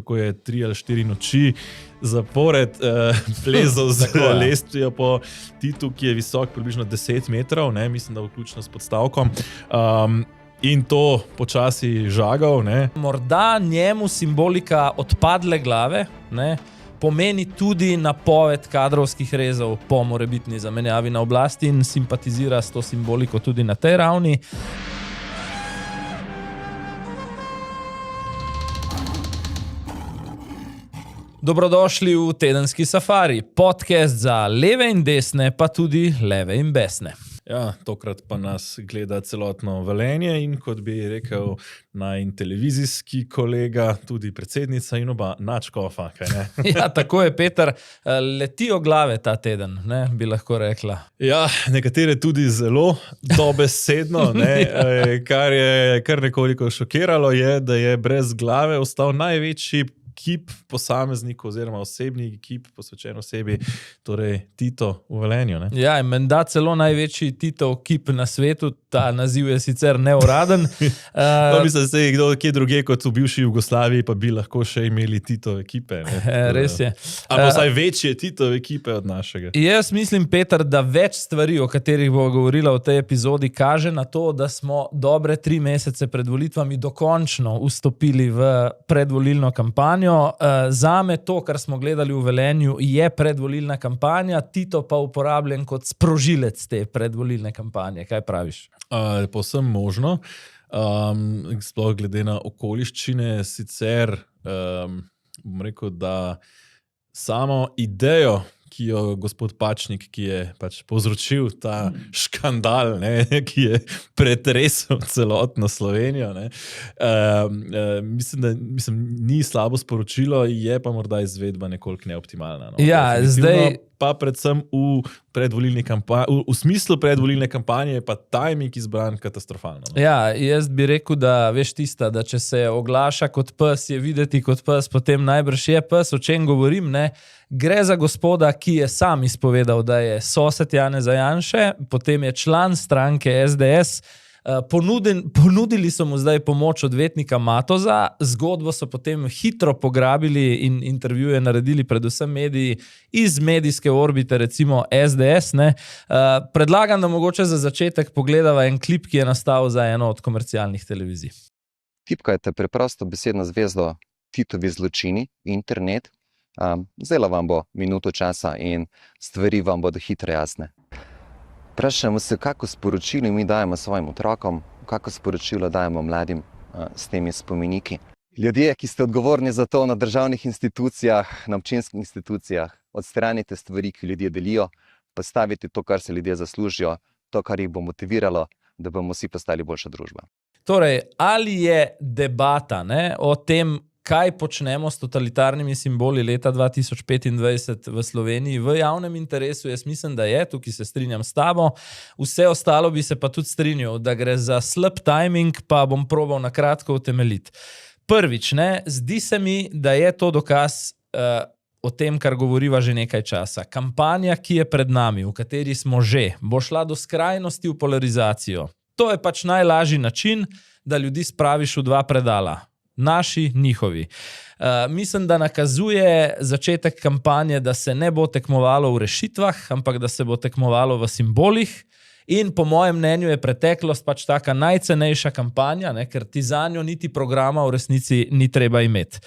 kako je 3 ali 4 noči zapored plezal z lestvijo po Titu, ki je visok približno 10 metrov, ne, mislim, da vključno s podstavkom. In to počasi žagal. Ne. Morda njemu simbolika odpadle glave, ne, pomeni tudi napoved kadrovskih rezov po morebitni zamenjavi na oblasti in simpatizira s to simboliko tudi na tej ravni. Dobrodošli v Tedenski safari, podcast za leve in desne, pa tudi leve in besne. Ja, tokrat pa nas gleda celotno Velenje in kot bi rekel najin televizijski kolega, tudi predsednica in oba nadškofa, kaj ne? Ja, tako je, Peter. Letijo glave ta teden, ne, bi lahko rekla. Ja, nekatere tudi zelo dobesedno, ne, kar je kar nekoliko šokiralo je, da je brez glave ostal največji kip posameznikov oziroma osebni kip posvečen osebi, torej Tito v Velenju. Ne? Ja, in menda celo največji Titov kip na svetu, ta naziv je sicer neuraden. Mislim, da je kdo kje druge kot v bivši Jugoslaviji, pa bi lahko še imeli Titove ekipe. Res je. Ali vsaj večje Titove ekipe od našega. Jaz mislim, Peter, da več stvari, o katerih bo govorila v tej epizodi, kaže na to, da smo dobre 3 mesece pred volitvami dokončno vstopili v predvolilno kampanjo. Zame to, kar smo gledali v Velenju, je predvolilna kampanja, Tito pa uporabljen kot sprožilec te predvolilne kampanje. Kaj praviš? Povsem možno. Sploh glede na okoliščine, sicer bom rekel, da samo idejo, ki jo gospod Pačnik, ki je pač povzročil ta škandal, ne, ki je pretresel celotno Slovenijo, ne, mislim, ni slabo sporočilo, je pa morda izvedba nekoliko neoptimalna. No. Ja, zdaj pa predvsem v smislu predvolilne kampanje je pa timing izbran katastrofalno. No. Ja, jaz bi rekel, da veš tista, da če se oglaša kot pes, je videti kot pes, potem najbrž je pes, o čem govorim, ne. Gre za gospoda, ki je sam izpovedal, da je sosed Janeza Janše, potem je član stranke SDS, ponudili so mu zdaj pomoč odvetnika Matoza, zgodbo so potem hitro pograbili in intervjuje naredili predvsem mediji iz medijske orbite, recimo SDS. Ne. Predlagam, da mogoče za začetek pogledava en klip, ki je nastal za eno od komercialnih televizij. Tipkajte preprosto besedno zvezdo Titovi zločini, internet, vzela vam bo minuto časa in stvari vam bodo hitro jasne. Vprašamo se, kako sporočilo mi dajemo svojim otrokom, kako sporočilo dajemo mladim s temi spomeniki. Ljudje, ki ste odgovorni za to na državnih institucijah, na občinskih institucijah, odstranite stvari, ki ljudje delijo, postavite to, kar se ljudje zaslužijo, to, kar jih bo motiviralo, da bomo vsi postali boljša družba. Torej, ali je debata, ne, o tem, kaj počnemo s totalitarnimi simboli leta 2025 v Sloveniji v javnem interesu, jaz mislim, da je, tukaj se strinjam s tabo, vse ostalo bi se pa tudi strinjal, da gre za slab timing, pa bom probal na kratko utemeljiti. Prvič, ne, zdi se mi, da je to dokaz o tem, kar govoriva že nekaj časa. Kampanja, ki je pred nami, v kateri smo že, bo šla do skrajnosti v polarizacijo. To je pač najlažji način, da ljudi spraviš v 2 predala. Naši, njihovi. Mislim, da nakazuje začetek kampanje, da se ne bo tekmovalo v rešitvah, ampak da se bo tekmovalo v simbolih. In po mojem mnenju je preteklost pač taka najcenejša kampanja, ne, ker ti zanjo niti programa v resnici ni treba imeti.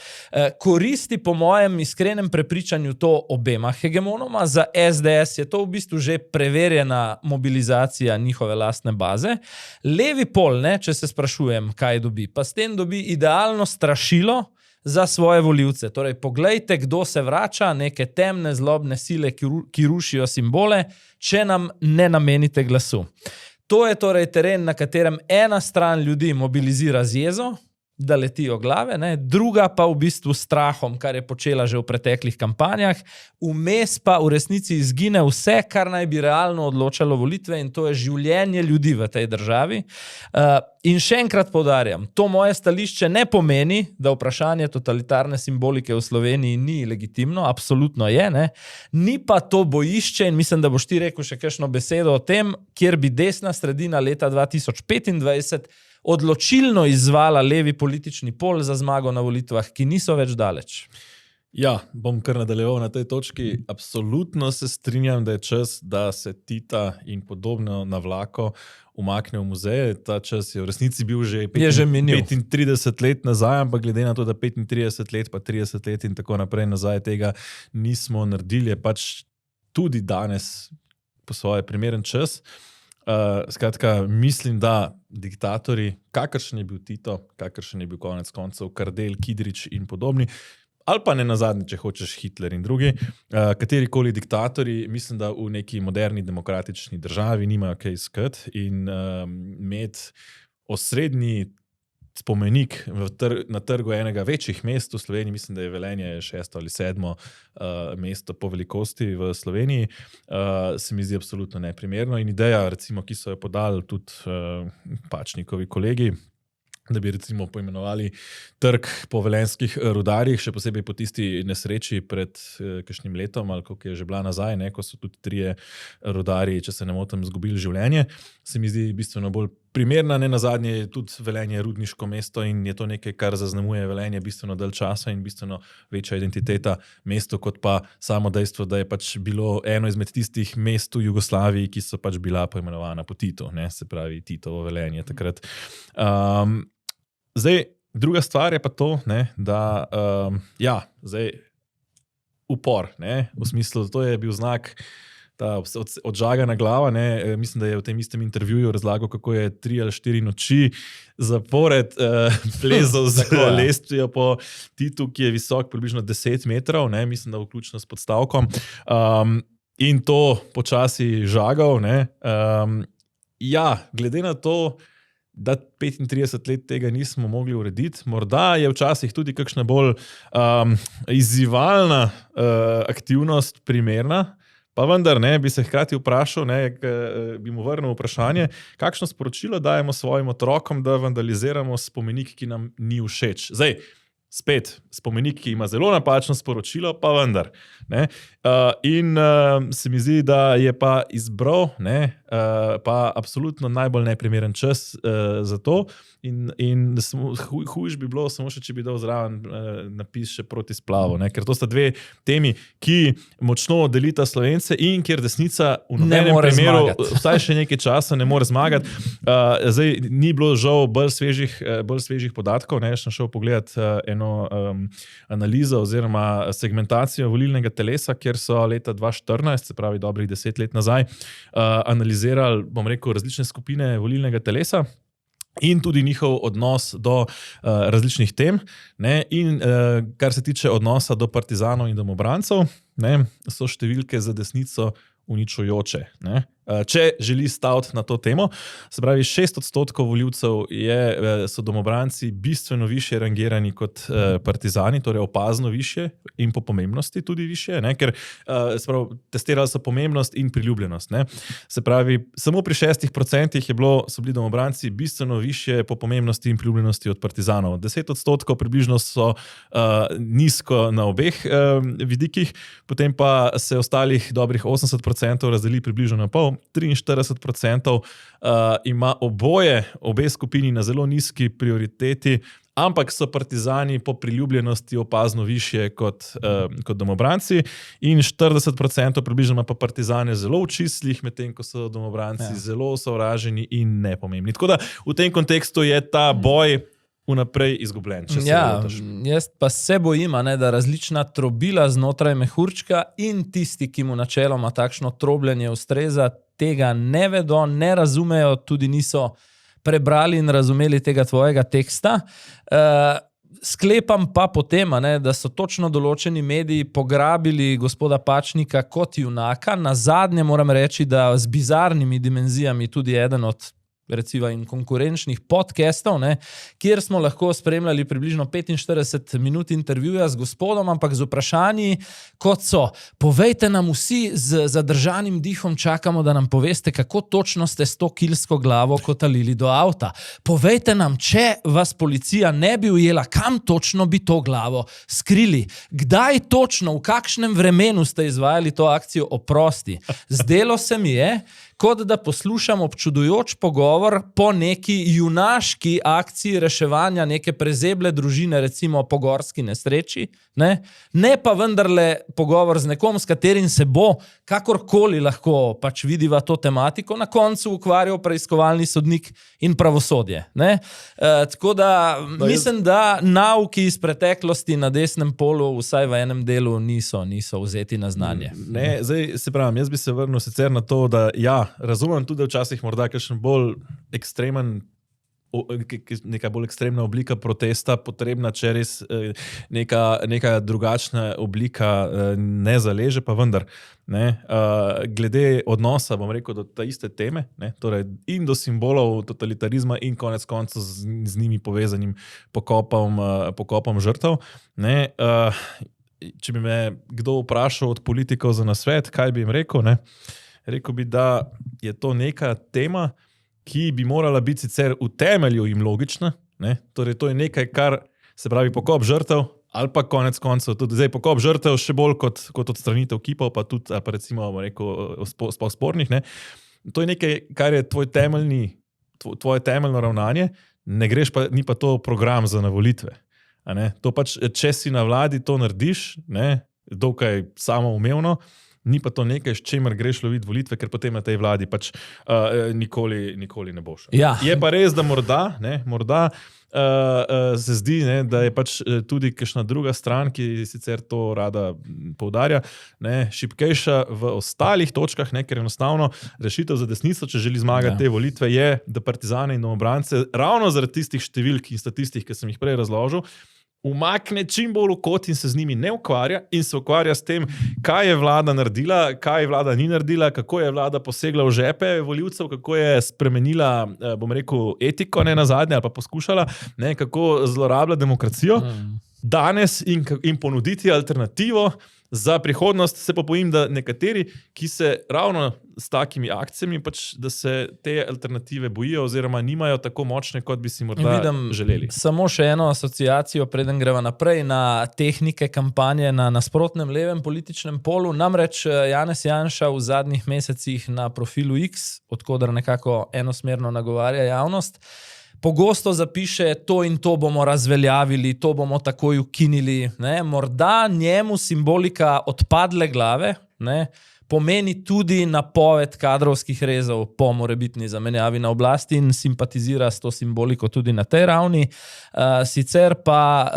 Koristi po mojem iskrenem prepričanju to obema hegemonoma, za SDS je to v bistvu že preverjena mobilizacija njihove lastne baze. Levi pol, ne, če se sprašujem, kaj dobi, pa s tem dobi idealno strašilo za svoje volivce. Torej, poglejte, kdo se vrača, neke temne, zlobne sile, ki rušijo simbole, če nam ne namenite glasu. To je torej teren, na katerem ena stran ljudi mobilizira z jezo, da letijo glave, ne? Druga pa v bistvu strahom, kar je počela že v preteklih kampanjah, vmes pa v resnici izgine vse, kar naj bi realno odločalo volitve, in to je življenje ljudi v tej državi. In še enkrat poudarjam, to moje stališče ne pomeni, da vprašanje totalitarne simbolike v Sloveniji ni legitimno, absolutno je, ne? Ni pa to bojišče, in mislim, da boš ti rekel še kakšno besedo o tem, kjer bi desna sredina leta 2025 odločilno izzvala levi politični pol za zmago na volitvah, ki niso več daleč. Ja, bom kar nadaljeval na tej točki. Absolutno se strinjam, da je čas, da se Tita in podobno na vlako umakne v muzeje. Ta čas je v resnici bil že 35 let nazaj, ampak glede na to, da 35 let, pa 30 let in tako naprej nazaj tega nismo naredili, je pač tudi danes po svoje primeren čas. Skratka, mislim, da diktatorji, kakršen je bil Tito, kakršen je bil konec koncev Kardelj, Kidrič in podobni, ali pa ne nazadnje, če hočeš Hitler in drugi, katerikoli diktatorji, mislim, da v neki moderni demokratični državi nimajo kaj iskati in imeti osrednji spomenik na trgu enega večjih mest v Sloveniji, mislim, da je Velenje 6. ali 7. Mesto po velikosti v Sloveniji, se mi zdi absolutno neprimerno in ideja, recimo, ki so jo podali tudi Pačnikovi kolegi, da bi recimo poimenovali trg po velenjskih rudarjih, še posebej po tisti nesreči pred kakšnim letom, ali koliko je že bila nazaj, ko so tudi 3 rudarji, če se ne motim, izgubili življenje. Se mi zdi bistveno bolj primerna, ne nazadnje je tudi Velenje rudniško mesto in je to nekaj, kar zaznamuje Velenje bistveno dalj časa in bistveno večja identiteta mesto, kot pa samo dejstvo, da je pač bilo eno izmed tistih mest v Jugoslaviji, ki so pač bila poimenovana po Titu, se pravi Titovo Velenje takrat. Zdaj, druga stvar je pa to, da zdaj upor, v smislu, to je bil znak, ta odžagana glava, mislim, da je v tem istem intervjuju razlagal, kako je 3 ali 4 noči zapored plezal z lestvijo po Titu, ki je visok približno 10 metrov, mislim, da vključno s podstavkom, in to počasi žagal. Glede na to, da 35 let tega nismo mogli urediti. Morda je včasih tudi kakšna bolj izzivalna aktivnost primerna, pa vendar bi se hkrati vprašal, bi mu vrnil vprašanje, kakšno sporočilo dajemo svojim otrokom, da vandaliziramo spomenik, ki nam ni všeč. Zdaj, spet, spomenik, ki ima zelo napačno sporočilo, pa vendar. In se mi zdi, da je pa izbral pa absolutno najbolj neprimeren čas za to in hujš bi bilo samo še, če bi dal zraven napis še proti splavu, ker to sta 2 temi, ki močno delita Slovence in kjer desnica v nobenem primeru vsaj še nekaj časa ne more zmagati. Zdaj, ni bilo žal bolj svežih podatkov, sem šel pogledat eno analizo oziroma segmentacijo volilnega telesa, kjer so leta 2014, se pravi dobrih 10 let nazaj, analizirali, bom rekel, različne skupine volilnega telesa in tudi njihov odnos do različnih tem. In kar se tiče odnosa do partizanov in domobrancev, so številke za desnico uničujoče. Če želi staviti na to temo, se pravi 6% volivcev so domobranci bistveno više rangirani kot partizani, torej opazno više in po pomembnosti tudi više, ker testirali so pomembnost in priljubljenost. Se pravi, samo pri 6% so bili domobranci bistveno više po pomembnosti in priljubljenosti od partizanov. 10% približno so nizko na obeh vidikih, potem pa se ostalih dobrih 80% razdeli približno na pol. 43% ima obe skupini na zelo nizki prioriteti, ampak so partizani po priljubljenosti opazno više kot domobranci in 40% približno ima pa partizane zelo v čislih, medtem ko so domobranci zelo sovraženi in nepomembni. Tako da v tem kontekstu je ta boj vnaprej izgubljen. Jaz pa se bojim, da različna trobila znotraj mehurčka in tisti, ki mu načeloma takšno trobljenje ustreza, tega ne vedo, ne razumejo, tudi niso prebrali in razumeli tega tvojega teksta. Sklepam pa potem, da so točno določeni mediji pograbili gospoda Pačnika kot junaka. Nazadnje moram reči, da z bizarnimi dimenzijami tudi eden od recimo in konkurenčnih podcastov, kjer smo lahko spremljali približno 45 minut intervjuja z gospodom, ampak z vprašanji, kot so, povejte nam vsi z zadržanim dihom, čakamo, da nam poveste, kako točno ste 100-kilsko glavo kotalili do avta. Povejte nam, če vas policija ne bi ujela, kam točno bi to glavo skrili? Kdaj točno, v kakšnem vremenu ste izvajali to akcijo Oprosti? Zdelo se mi je, kot da poslušam občudujoč pogovor po neki junaški akciji reševanja neke prezeble družine, recimo po gorski nesreči, ne pa vendarle pogovor z nekom, s katerim se bo kakorkoli lahko pač vidiva to tematiko, na koncu ukvarjal preiskovalni sodnik in pravosodje. Tako da mislim, da nauki iz preteklosti na desnem polu vsaj v enem delu niso vzeti na znanje. Ne, zdaj se pravim, jaz bi se vrnil sicer na to, da razumem tudi, da včasih morda kakšen bolj ekstremen, neka bolj ekstremna oblika protesta potrebna, če res neka drugačna oblika ne zaleže, pa vendar. Glede odnosa, bom rekel, do ta iste teme, torej in do simbolov totalitarizma in konec koncev z njimi povezanim pokopom žrtev. Če bi me kdo vprašal od politikov za nasvet, kaj bi jim rekel, rekel bi, da je to neka tema, ki bi morala biti sicer v temelju jim logična, torej to je nekaj, kar se pravi pokop žrtev, ali pa konec koncev tudi zdaj pokop žrtev še bolj kot odstranitev kipov, pa tudi, ali pa recimo, rekel, spornih, To je nekaj, kar je tvoje temeljno ravnanje, ni pa to program za navolitve. To pač, če si na vladi to narediš, dokaj samoumevno, ni pa to nekaj, s čemer greš loviti volitve, ker potem na tej vladi pač nikoli ne boš. Ja. Je pa res, da morda se zdi, da je pač tudi kakšna druga stran, ki sicer to rada poudarja, šibkejša v ostalih točkah, ker enostavno rešitev za desnico, če želi zmagati te volitve, je, da partizane in domobrance ravno zaradi tistih številk in statistik, ki sem jih prej razložil, umakne čim bolj v kot in se z njimi ne ukvarja in se ukvarja s tem, kaj je vlada naredila, kaj vlada ni naredila, kako je vlada posegla v žepe volivcev, kako je spremenila, bom rekel, etiko nazadnje ali pa poskušala, kako zlorablja demokracijo danes in ponuditi alternativo za prihodnost. Se pa bojim, da nekateri, ki se ravno s takimi akcijami, pač, da se te alternative bojijo oziroma nimajo tako močne, kot bi si morda želeli. Samo še eno asociacijo, preden greva naprej na tehnike kampanje na nasprotnem levem političnem polu. Namreč Janez Janša v zadnjih mesecih na profilu X, odkoder nekako enosmerno nagovarja javnost, pogosto zapiše, to in to bomo razveljavili, to bomo takoj ukinili. Morda njemu simbolika odpadle glave pomeni tudi napoved kadrovskih rezov po morebitni zamenjavi na oblasti in simpatizira s to simboliko tudi na tej ravni. Sicer pa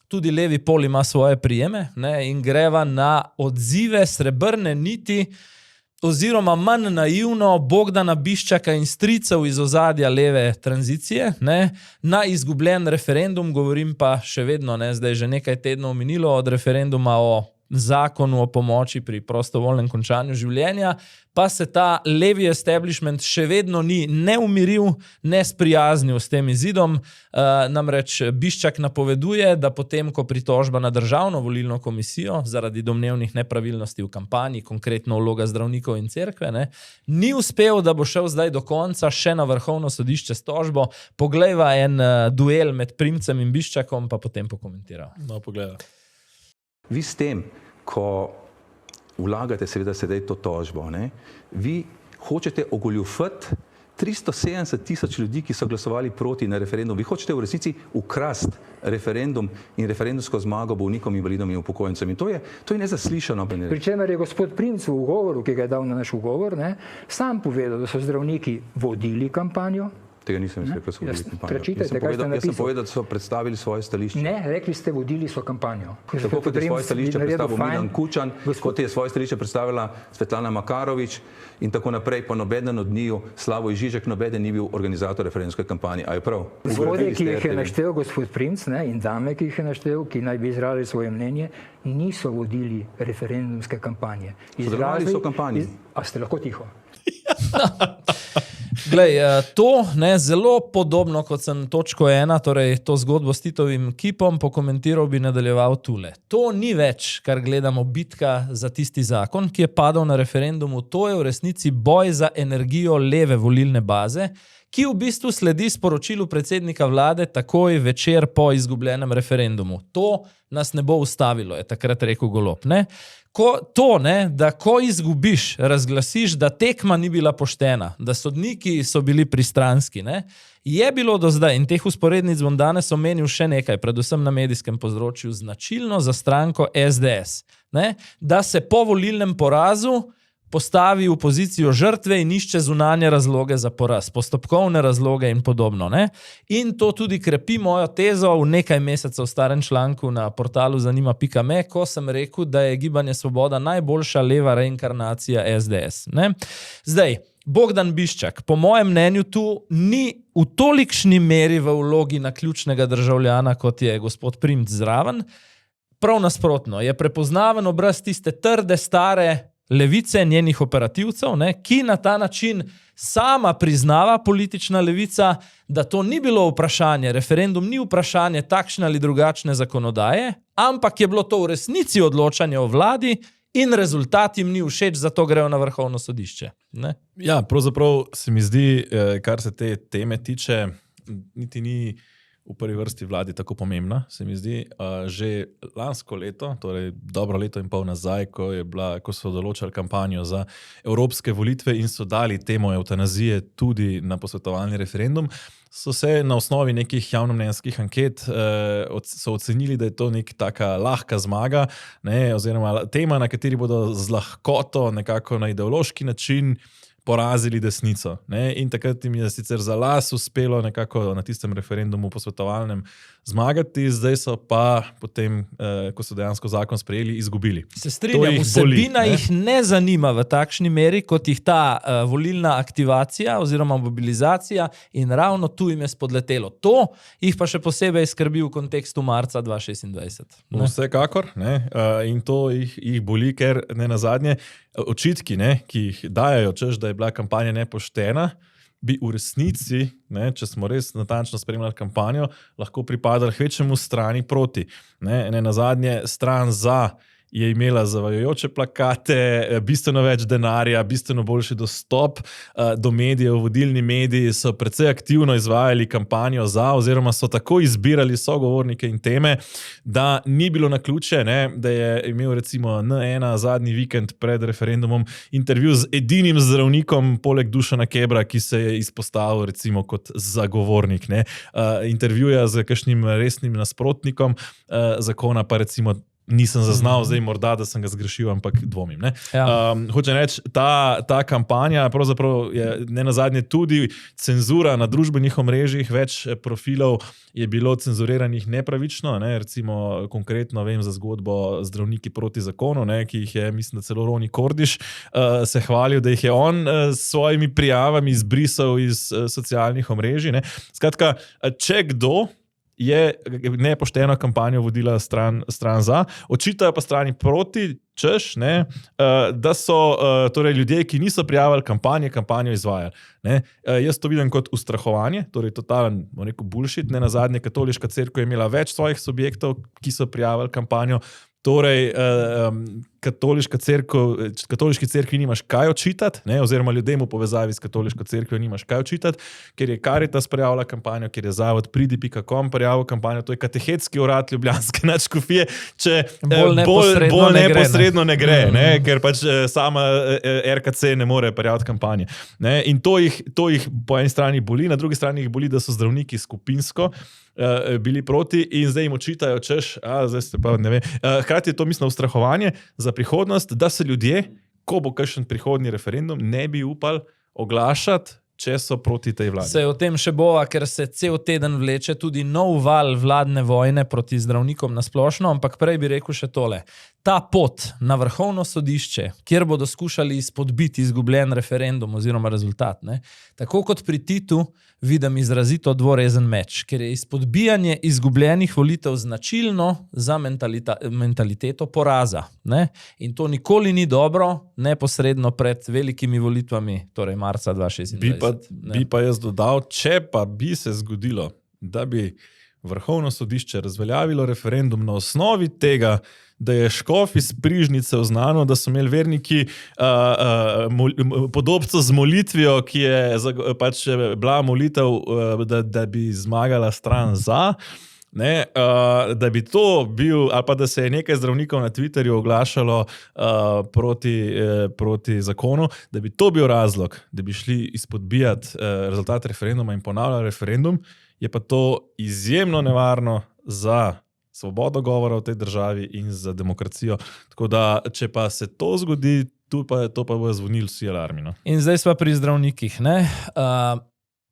tudi levi pol ima svoje prijeme in greva na odzive srebrne niti oziroma manj naivno Bogdana Biščaka in stricev iz ozadja leve tranzicije, na izgubljen referendum, govorim pa še vedno, zdaj že nekaj tednov minilo od referenduma o zakonu o pomoči pri prostovoljnem končanju življenja, pa se ta levi establishment še vedno ni ne umiril, ne sprijaznil s tem izidom. Namreč Biščak napoveduje, da potem, ko pritožba na državno volilno komisijo zaradi domnevnih nepravilnosti v kampanji, konkretno vloga zdravnikov in cerkve, ni uspel, da bo šel zdaj do konca še na vrhovno sodišče s tožbo. Poglejva en duel med Primcem in Biščakom, pa potem pokomentiral. No, poglejva. Vi s tem, ko vlagate seveda sedaj to tožbo, vi hočete ogoljufati 370,000 ljudi, ki so glasovali proti na referendum. Vi hočete v resnici ukrasti referendum in referendumsko zmago bolnikom, invalidom in upokojencem. In to je nezaslišano. Pričemer je gospod Primc v ugovoru, ki ga je dal na naš ugovor, sam povedal, da so zdravniki vodili kampanjo. Tega nisem rekel, ko so vodili kampanjo. Prečitajte, kaj ste napisali. Jaz sem povedal, da so predstavili svoje stališče. Ne, rekli ste, vodili so kampanjo. Tako kot je svoje stališče predstavil Milan Kučan, kot je svoje stališče predstavila Svetlana Makarovič in tako naprej, pa nobeden od njiju, Slavoj Žižek, nobeden ni bil organizator referendumske kampanje. A je prav? Gospodje, ki jih je naštel gospod Primc, in dame, ki jih je naštel, ki naj bi izrazili svoje mnenje, niso vodili referendumske kampanje. Sodelovali so v kampanji. A ste lahko tiho? Glej, to zelo podobno, kot sem točko 1, torej to zgodbo s Titovim kipom pokomentiral, bi nadaljeval tule. To ni več, kar gledamo, bitka za tisti zakon, ki je padal na referendumu. To je v resnici boj za energijo leve volilne baze, ki v bistvu sledi sporočilu predsednika vlade takoj večer po izgubljenem referendumu. To nas ne bo ustavilo, je takrat rekel Golob. Ne? Da ko izgubiš, razglasiš, da tekma ni bila poštena, da sodniki so bili pristranski, ne? Je bilo do zdaj, in teh usporednic bom danes omenil še nekaj, predvsem na medijskem področju, značilno za stranko SDS, ne? Da se po volilnem porazu postavi v pozicijo žrtve in išče zunanje razloge za poraz, postopkovne razloge in podobno. Ne? In to tudi krepi mojo tezo v nekaj mesecev starem članku na portalu zanima.me, ko sem rekel, da je Gibanje Svoboda najboljša leva reinkarnacija SDS. Ne? Zdaj, Bogdan Biščak, po mojem mnenju tu ni v tolikšni meri v vlogi naključnega državljana, kot je gospod Primc zraven. Prav nasprotno, je prepoznaven obraz tiste trde, stare levice, njenih operativcev, ne, ki na ta način sama priznava politična levica, da to ni bilo vprašanje, referendum ni vprašanje takšne ali drugačne zakonodaje, ampak je bilo to v resnici odločanje o vladi in rezultat jim ni všeč, zato grejo na Vrhovno sodišče. Ne? Ja, pravzaprav se mi zdi, kar se te teme tiče, niti ni v prvi vrsti vladi tako pomembna, se mi zdi. Že lansko leto, torej dobro leto in pol nazaj, ko so določali kampanjo za evropske volitve in so dali temo evtanazije tudi na posvetovalni referendum, so se na osnovi nekih javnomnenjskih anket so ocenili, da je to nek taka lahka zmaga, ne, oziroma tema, na kateri bodo z lahkoto nekako na ideološki način porazili desnico. Ne? In takrat jim je sicer za las uspelo nekako na tistem referendumu posvetovalnem zmagati, zdaj so pa potem, ko so dejansko zakon sprejeli, izgubili. Se strinjam, vsebina jih ne zanima v takšni meri, kot jih ta volilna aktivacija oziroma mobilizacija in ravno tu jim je spodletelo. To jih pa še posebej skrbi v kontekstu marca 2026. Ne? Vsekakor, ne? In to jih boli, ker ne nazadnje očitki, ne, ki jih dajajo, češ, da je bila kampanja nepoštena, bi v resnici, ne, če smo res natančno spremljali kampanjo, lahko pripadali kvečjemu strani proti. Ne nazadnje stran za je imela zavajajoče plakate, bistveno več denarja, bistveno boljši dostop do medijev, vodilni mediji so precej aktivno izvajali kampanjo za, oziroma so tako izbirali sogovornike in teme, da ni bilo naključje, ne, da je imel recimo N1 zadnji vikend pred referendumom intervju z edinim zdravnikom poleg Dušana Kebra, ki se je izpostavil recimo kot zagovornik. Ne. Intervjuja z kakšnim resnim nasprotnikom zakona pa recimo nisem zaznal, zdaj morda, da sem ga zgrešil, ampak dvomim. Ne? Ja. Hočem reči, ta kampanja pravzaprav je nenazadnje tudi cenzura na družbenih omrežjih, več profilov je bilo cenzuriranih nepravično, ne? Recimo konkretno vem za zgodbo Zdravniki proti zakonu, ne? Ki jih je, mislim, da celo Roni Kordiš se hvalil, da jih je on s svojimi prijavami izbrisal iz socialnih omrežij. Ne? Skratka, če kdo je nepošteno kampanjo vodila stran za, očitajo pa strani proti, češ, ne, da so torej ljudje, ki niso prijavili kampanjo izvajali. Ne. Jaz to vidim kot ustrahovanje, torej totalen bullshit. Ne nazadnje, Katoliška cerkev je imela več svojih subjektov, ki so prijavili kampanjo. Torej, katoliški cerkvi nimaš kaj očitati, ne, oziroma ljudem v povezavi s katoliško cerkvijo nimaš kaj očitati, ker je Caritas prijavila kampanjo, ker je zavod pridi.com prijavil kampanjo, to je katehetski urad ljubljanske nadškofije, če bolj neposredno ne gre, ne, ker pač sama RKC ne more prijaviti kampanje. Ne, in to jih po eni strani boli, na drugi strani jih boli, da so zdravniki skupinsko bili proti in zdaj jim očitajo, češ, zdaj ste pa ne vem. Hkrati je to, mislim, ustrahovanje za prihodnost, da se ljudje, ko bo kakšen prihodnji referendum, ne bi upali oglašati, če so proti tej vladi. Se o tem še bova, ker se cel teden vleče tudi nov val vladne vojne proti zdravnikom na splošno, ampak prej bi rekel še tole. Ta pot na Vrhovno sodišče, kjer bodo skušali izpodbiti izgubljen referendum oziroma rezultat, ne, tako kot pri Titu vidim izrazito dvorezen meč, ker je izpodbijanje izgubljenih volitev značilno za mentaliteto poraza. Ne? In to nikoli ni dobro, neposredno pred velikimi volitvami, torej marca 2026. Bi pa jaz dodal, če pa bi se zgodilo, da bi Vrhovno sodišče razveljavilo referendum na osnovi tega, da je škof iz Prižnice oznanil, da so imeli verniki podobco z molitvijo, ki je pač bila molitev, da bi zmagala stran za. Ne, da bi to bil, ali pa da se je nekaj zdravnikov na Twitterju oglašalo proti zakonu, da bi to bil razlog, da bi šli izpodbijati rezultat referenduma in ponavljali referendum, je pa to izjemno nevarno za svobodo govora v tej državi in za demokracijo. Tako da, če pa se to zgodi, to pa bo zvonili vsi alarmi. No? In zdaj smo pri zdravnikih, ne?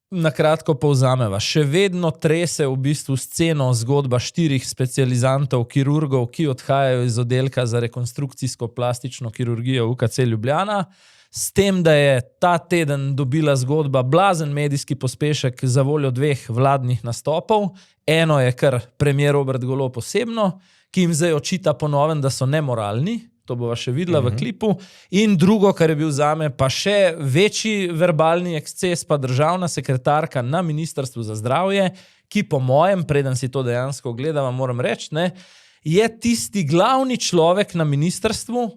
Na kratko povzameva. Še vedno trese v bistvu sceno zgodba 4 specializantov, kirurgov, ki odhajajo iz oddelka za rekonstrukcijsko plastično kirurgijo UKC Ljubljana, s tem, da je ta teden dobila zgodba blazen medijski pospešek za voljo 2 vladnih nastopov. Eno je kar premier Robert Golob osebno, ki jim zdaj očita ponovem, da so nemoralni. To bova še videla v klipu. In drugo, kar je bil zame, pa še večji verbalni eksces, pa državna sekretarka na Ministrstvu za zdravje, ki po mojem, preden si to dejansko gledava, moram reči, ne, je tisti glavni človek na ministrstvu,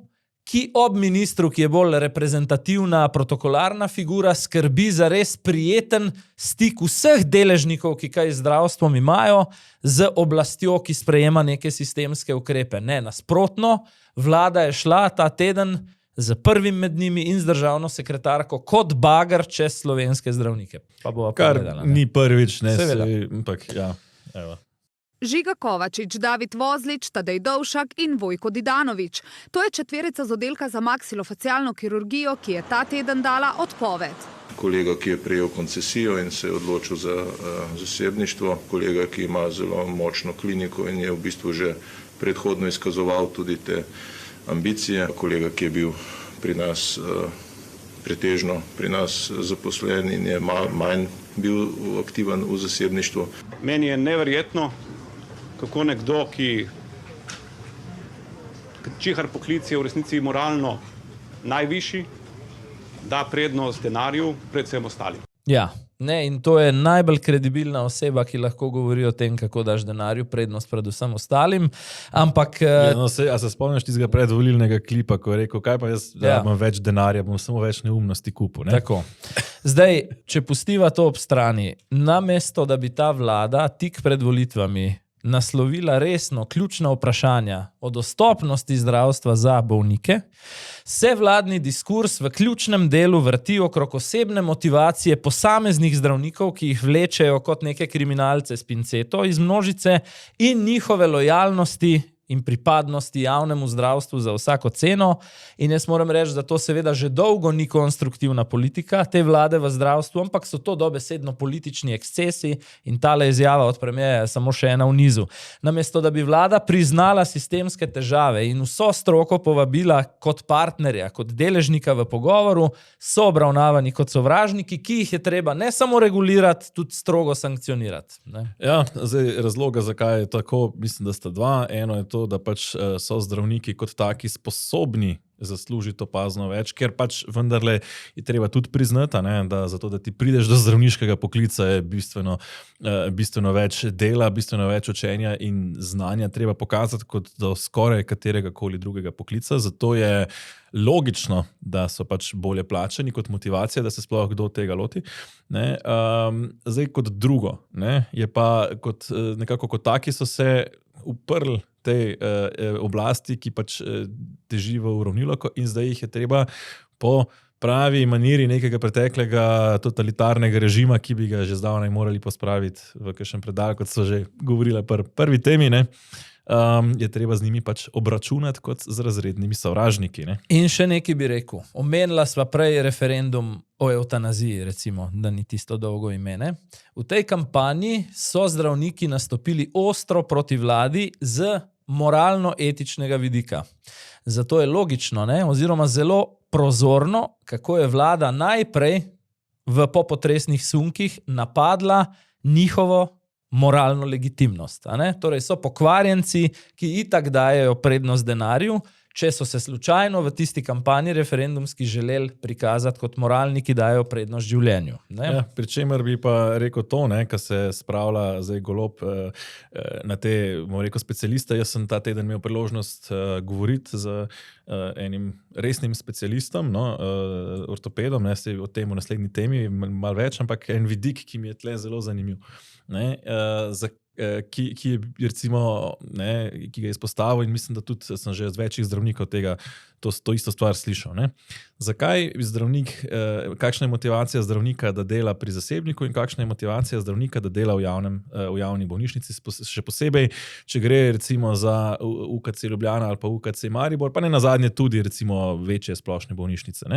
ki ob ministru, ki je bolj reprezentativna, protokolarna figura, skrbi za res prijeten stik vseh deležnikov, ki kaj z zdravstvom imajo, z oblastjo, ki sprejema neke sistemske ukrepe. Ne, nasprotno, vlada je šla ta teden z prvim med njimi in z državno sekretarko kot bager čez slovenske zdravnike. Pa bova pogledala, ni prvič, ne, ampak ja, evo. Žiga Kovačič, David Vozlič, Tadej Dovšak in Vojko Didanović. To je četverica z oddelka za maksilofacialno kirurgijo, ki je ta teden dala odpoved. Kolega, ki je prejel koncesijo in se je odločil za zasebništvo, kolega, ki ima zelo močno kliniko in je v bistvu že predhodno izkazoval tudi te ambicije, kolega, ki je bil pri nas pretežno pri nas zaposlen in je manj bil aktiven v zasebništvu. Meni je neverjetno, kako nekdo, čihar poklic je v resnici moralno najvišji, da prednost denarju pred vsem ostalim. Ja, ne, in to je najbolj kredibilna oseba, ki lahko govori o tem, kako daš denarju prednost pred vsem ostalim, ampak... A se spomniš tistega predvolilnega klipa, ko je rekel, kaj pa jaz imam več denarja, bom samo več neumnosti kupil, ne? Tako. Zdaj, če pustiva to ob strani, namesto, da bi ta vlada tik pred volitvami naslovila resno ključna vprašanja o dostopnosti zdravstva za bolnike, se vladni diskurs v ključnem delu vrti okrog osebne motivacije posameznih zdravnikov, ki jih vlečejo kot neke kriminalce s pinceto iz množice in njihove lojalnosti in pripadnosti javnemu zdravstvu za vsako ceno. In jaz moram reči, da to seveda že dolgo ni konstruktivna politika te vlade v zdravstvu, ampak so to dobesedno politični ekscesi in tale izjava od premierja je samo še ena v nizu. Namesto, da bi vlada priznala sistemske težave in vso stroko povabila kot partnerja, kot deležnika v pogovoru, so obravnavani kot sovražniki, ki jih je treba ne samo regulirati, tudi strogo sankcionirati. Ne? Ja, zdaj razloga, zakaj je tako, mislim, da sta dva. Eno je to, da pač so zdravniki kot taki sposobni zaslužiti opazno več, ker pač vendarle je treba tudi priznati, ne, da zato, da ti prideš do zdravniškega poklica, je bistveno več dela, bistveno več učenja in znanja treba pokazati kot do skoraj katerega koli drugega poklica. Zato je logično, da so pač bolje plačani kot motivacija, da se sploh kdo tega loti. Ne. Zdaj kot drugo, ne, je pa nekako kot taki so se uprli tej oblasti, ki pač teži v uravnilovko in zdaj jih je treba po pravi maniri nekega preteklega totalitarnega režima, ki bi ga že zdavnaj morali pospraviti v kakšen predal, kot so že govorili prvi temi, ne, je treba z njimi pač obračunati kot z razrednimi sovražniki. Ne. In še nekaj bi rekel. Omenila sva prej referendum o eutanaziji, recimo, da ni tisto dolgo ime. Ne? V tej kampanji so zdravniki nastopili ostro proti vladi z moralno-etičnega vidika. Zato je logično, ne? Oziroma zelo prozorno, kako je vlada najprej v popotresnih sunkih napadla njihovo moralno legitimnost. A ne? Torej so pokvarjenci, ki itak dajejo prednost denarju, če so se slučajno v tisti kampanji referendumski želeli prikazati kot moralni, ki dajo prednost življenju. Ne? Ja, pri čemer bi pa rekel to, ko se spravlja zdaj Golob na te, bomo rekel, specialiste. Jaz sem ta teden imel priložnost govoriti z enim resnim specialistom, ortopedom, se o tem v naslednji temi malo več, ampak en vidik, ki mi je tle zelo zanimiv. Ki je recimo, ki ga je izpostavil in mislim, da tudi sem že z večjih zdravnikov tega to isto stvar slišal. Zakaj zdravnik, kakšna je motivacija zdravnika, da dela pri zasebniku in kakšna je motivacija zdravnika, da dela v javni bolnišnici, še posebej, če gre recimo za UKC Ljubljana ali pa UKC Maribor, pa ne nazadnje tudi recimo večje splošne bolnišnice.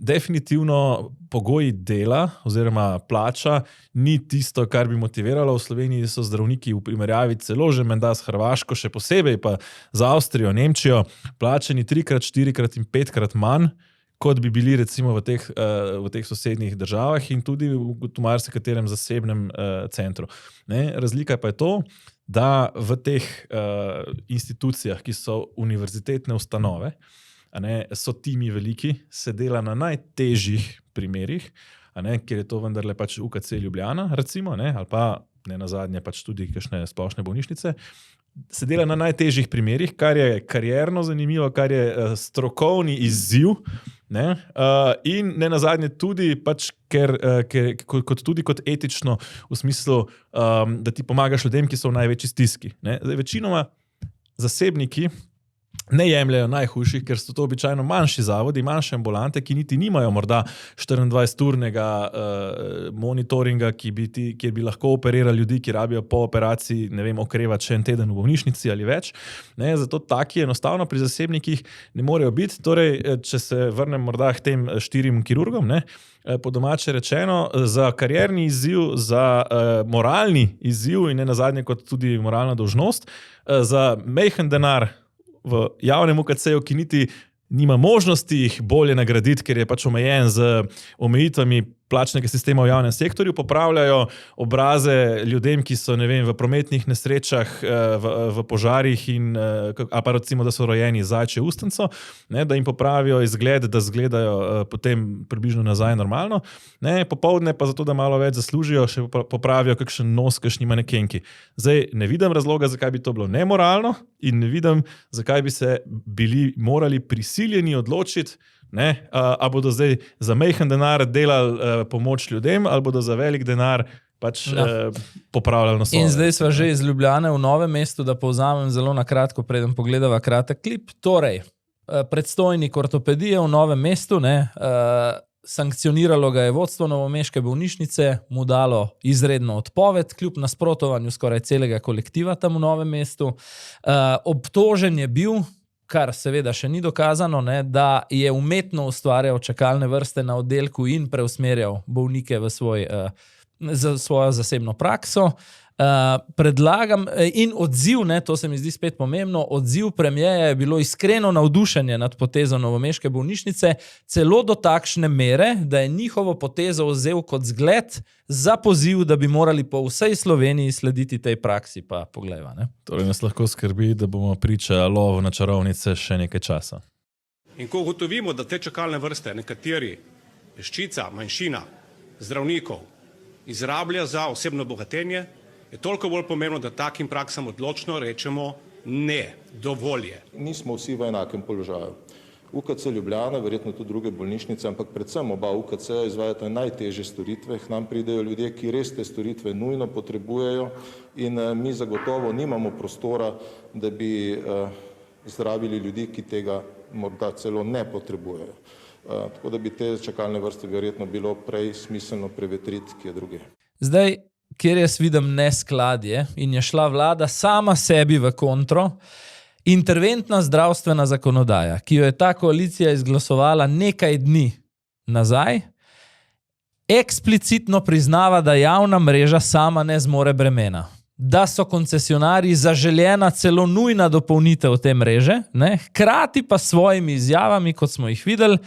Definitivno pogoji dela oziroma plača ni tisto, kar bi motiviralo. V Sloveniji so zdravniki v primerjavi celo že menda s Hrvaško, še posebej pa za Avstrijo, Nemčijo, plačeni 3-krat, 4-krat in 5-krat manj, kot bi bili recimo v teh sosednjih državah in tudi v marsikaterem zasebnem centru. Razlika pa je to, da v teh institucijah, ki so univerzitetne ustanove, so timi veliki, se dela na najtežjih primerih, kjer je to vendarle pač UKC Ljubljana, recimo, ali pa ne nazadnje pač tudi kakšne splošne bolnišnice, se dela na najtežjih primerih, kar je karierno zanimivo, kar je strokovni izziv, in ne nazadnje tudi pač, kot etično v smislu, da ti pomagaš ljudem, ki so v največji stiski. Večinoma zasebniki ne jemljajo najhujših, ker so to običajno manjši zavodi, manjše ambulante, ki niti nimajo morda 24-urnega monitoringa, kjer bi lahko operirali ljudi, ki rabijo po operaciji, okrevati še en teden v bolnišnici ali več. Zato taki enostavno pri zasebnikih ne morejo biti. Torej, če se vrnem morda k tem 4 kirurgom, po domače rečeno, za karierni izziv, za moralni izziv in ne nazadnje kot tudi moralna dolžnost, za majhen denar v javnem UKC-ju, ki niti nima možnosti jih bolje nagraditi, ker je pač omejen z omejitvami plačnega sistema v javnem sektorju, popravljajo obraze ljudem, ki so, v prometnih nesrečah, v požarih ali pa recimo, da so rojeni zajčje ustenco, da jim popravijo izgled, da izgledajo potem približno nazaj normalno. Popoldne pa zato, da malo več zaslužijo, še popravijo kakšen nos, kakšni manekenki. Zdaj ne vidim razloga, zakaj bi to bilo nemoralno in ne vidim, zakaj bi se bili morali prisiljeni odločiti, a bodo zdaj za majhen denar delali pomoč ljudem, ali bodo za velik denar pač popravljali nosove. In zdaj sva že iz Ljubljane v Novem mestu, da povzamem zelo na kratko, preden pogledava kratek klip. Torej, predstojnik ortopedije v Novem mestu, sankcioniralo ga je vodstvo novomeške bolnišnice, mu dalo izredno odpoved, kljub nasprotovanju skoraj celega kolektiva tam v Novem mestu. Obtožen je bil, kar seveda še ni dokazano, da je umetno ustvarjal čakalne vrste na oddelku in preusmerjal bolnike v svojo zasebno prakso. Predlagam in odziv, to se mi zdi spet pomembno, odziv premierja je bilo iskreno navdušenje nad potezo novomeške bolnišnice, celo do takšne mere, da je njihovo potezo vzel kot zgled za poziv, da bi morali po vsej Sloveniji slediti tej praksi, pa poglejva. Torej nas lahko skrbi, da bomo priča lovu na čarovnice še nekaj časa. In ko ugotovimo, da te čakalne vrste nekateri, peščica, manjšina zdravnikov izrablja za osebno bogatenje, je toliko bolj pomembno, da takim praksam odločno rečemo ne, dovolj je. Nismo vsi v enakem položaju. UKC Ljubljana, verjetno tudi druge bolnišnice, ampak predvsem oba UKC izvajata najtežje storitve. K nam pridejo ljudje, ki res te storitve nujno potrebujejo in mi zagotovo nimamo prostora, da bi zdravili ljudi, ki tega morda celo ne potrebujejo. Tako da bi te čakalne vrste verjetno bilo prej smiselno prevetriti, kje druge. Zdaj, kjer jaz vidim neskladje in je šla vlada sama sebi v kontro, interventna zdravstvena zakonodaja, ki jo je ta koalicija izglasovala nekaj dni nazaj, eksplicitno priznava, da javna mreža sama ne zmore bremena. Da so koncesionarji zaželjena celo nujna dopolnitev te mreže, hkrati pa s svojimi izjavami, kot smo jih videli,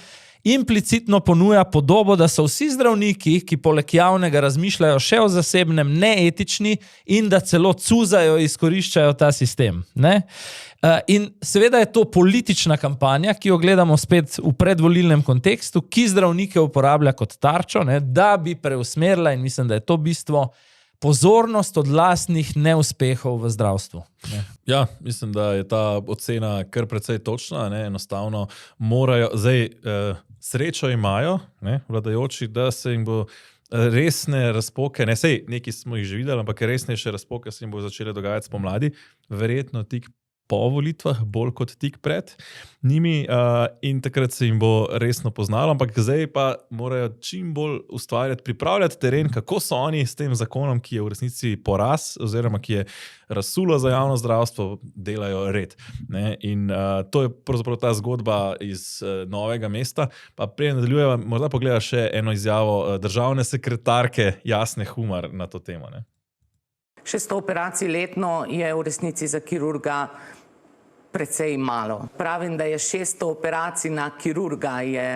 implicitno ponuja podobo, da so vsi zdravniki, ki poleg javnega razmišljajo še o zasebnem, neetični in da celo cuzajo, izkoriščajo ta sistem. Ne? In seveda je to politična kampanja, ki jo gledamo spet v predvolilnem kontekstu, ki zdravnike uporablja kot tarčo, ne, da bi preusmerila, in mislim, da je to bistvo, pozornost od lastnih neuspehov v zdravstvu. Ne. Ja, mislim, da je ta ocena kar precej točna. Ne? Enostavno morajo, zdaj srečo imajo, ne, vladajoči, da se jim bo resne razpoke, ne sej, neki smo jih že videli, ampak resnejše razpoke se jim bo začele dogajati spomladi, verjetno tik po volitvah, bolj kot tik pred njimi, in takrat se jim bo resno poznalo, ampak zdaj pa morajo čim bolj ustvarjati, pripravljati teren, kako so oni s tem zakonom, ki je v resnici poraz, oziroma ki je razsulo za javno zdravstvo, delajo red. Ne? In to je pravzaprav ta zgodba iz Novega mesta. Pa prej nadaljujeva, morda pogleda še eno izjavo državne sekretarke Jasne Humar na to temo. Ne? 600 operacij letno je v resnici za kirurga precej malo. Pravim, da je 600 operacij na kirurga je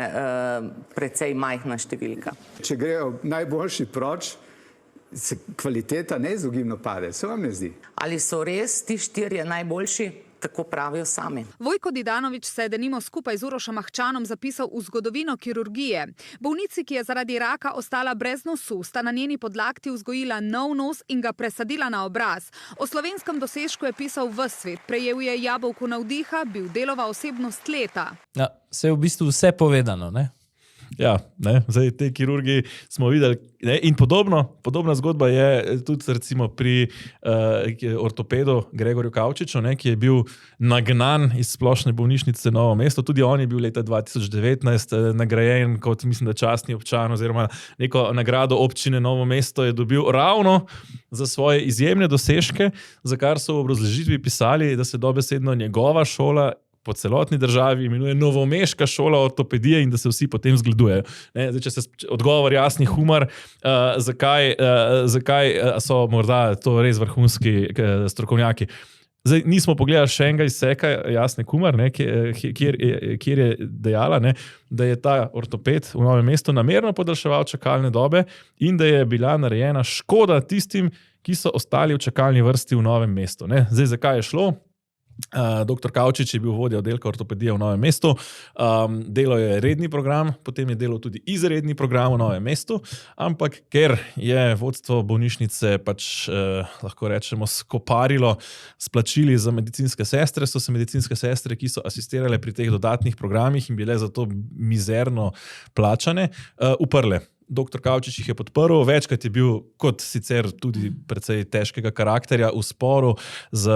precej majhna številka. Če grejo najboljši proč, se kvaliteta neizogibno pade. Se vam ne zdi? Ali so res ti 4 najboljši? Tako pravijo sami. Vojko Didanović se je denimo skupaj z Urošem Ahčanom zapisal v zgodovino kirurgije. Bolnici, ki je zaradi raka ostala brez nosu, sta na njeni podlakti vzgojila nov nos in ga presadila na obraz. O slovenskem dosežku je pisal ves svet. Prejel je jabolko navdiha, bil delova osebnost leta. Ja, se je v bistvu vse povedano, ne? Ja, ne, zdaj te kirurgi smo videli, ne, in podobna zgodba je tudi recimo pri ortopedu Gregorju Kavčiču, ne, ki je bil nagnan iz splošne bolnišnice Novo mesto. Tudi on je bil leta 2019 nagrajen kot, mislim, da častni občan oziroma neko nagrado občine Novo mesto je dobil ravno za svoje izjemne dosežke, za kar so v obrazložitvi pisali, da se dobesedno njegova šola po celotni državi imenuje Novomeška šola ortopedije in da se vsi potem zgledujejo. Ne, zdaj, če se odgovor Jasni Humar, zakaj so morda to res vrhunski strokovnjaki. Zdaj, nismo pogledali še enega izseka Jasne Humar, ne, kjer je dejala, ne, da je ta ortoped v Novem mestu namerno podaljševal čakalne dobe in da je bila narejena škoda tistim, ki so ostali v čakalni vrsti v Novem mestu. Ne. Zdaj, zakaj je šlo? Dr. Kavčič je bil vodja oddelka ortopedije v Novem mestu, delal je redni program, potem je delal tudi izredni program v Novem mestu, ampak ker je vodstvo bolnišnice pač, lahko rečemo, skoparilo s plačili za medicinske sestre, so se medicinske sestre, ki so asistirale pri teh dodatnih programih in bile zato mizerno plačane, uprle. Dr. Kavčič jih je podprl, večkrat je bil kot sicer tudi precej težkega karakterja v sporu z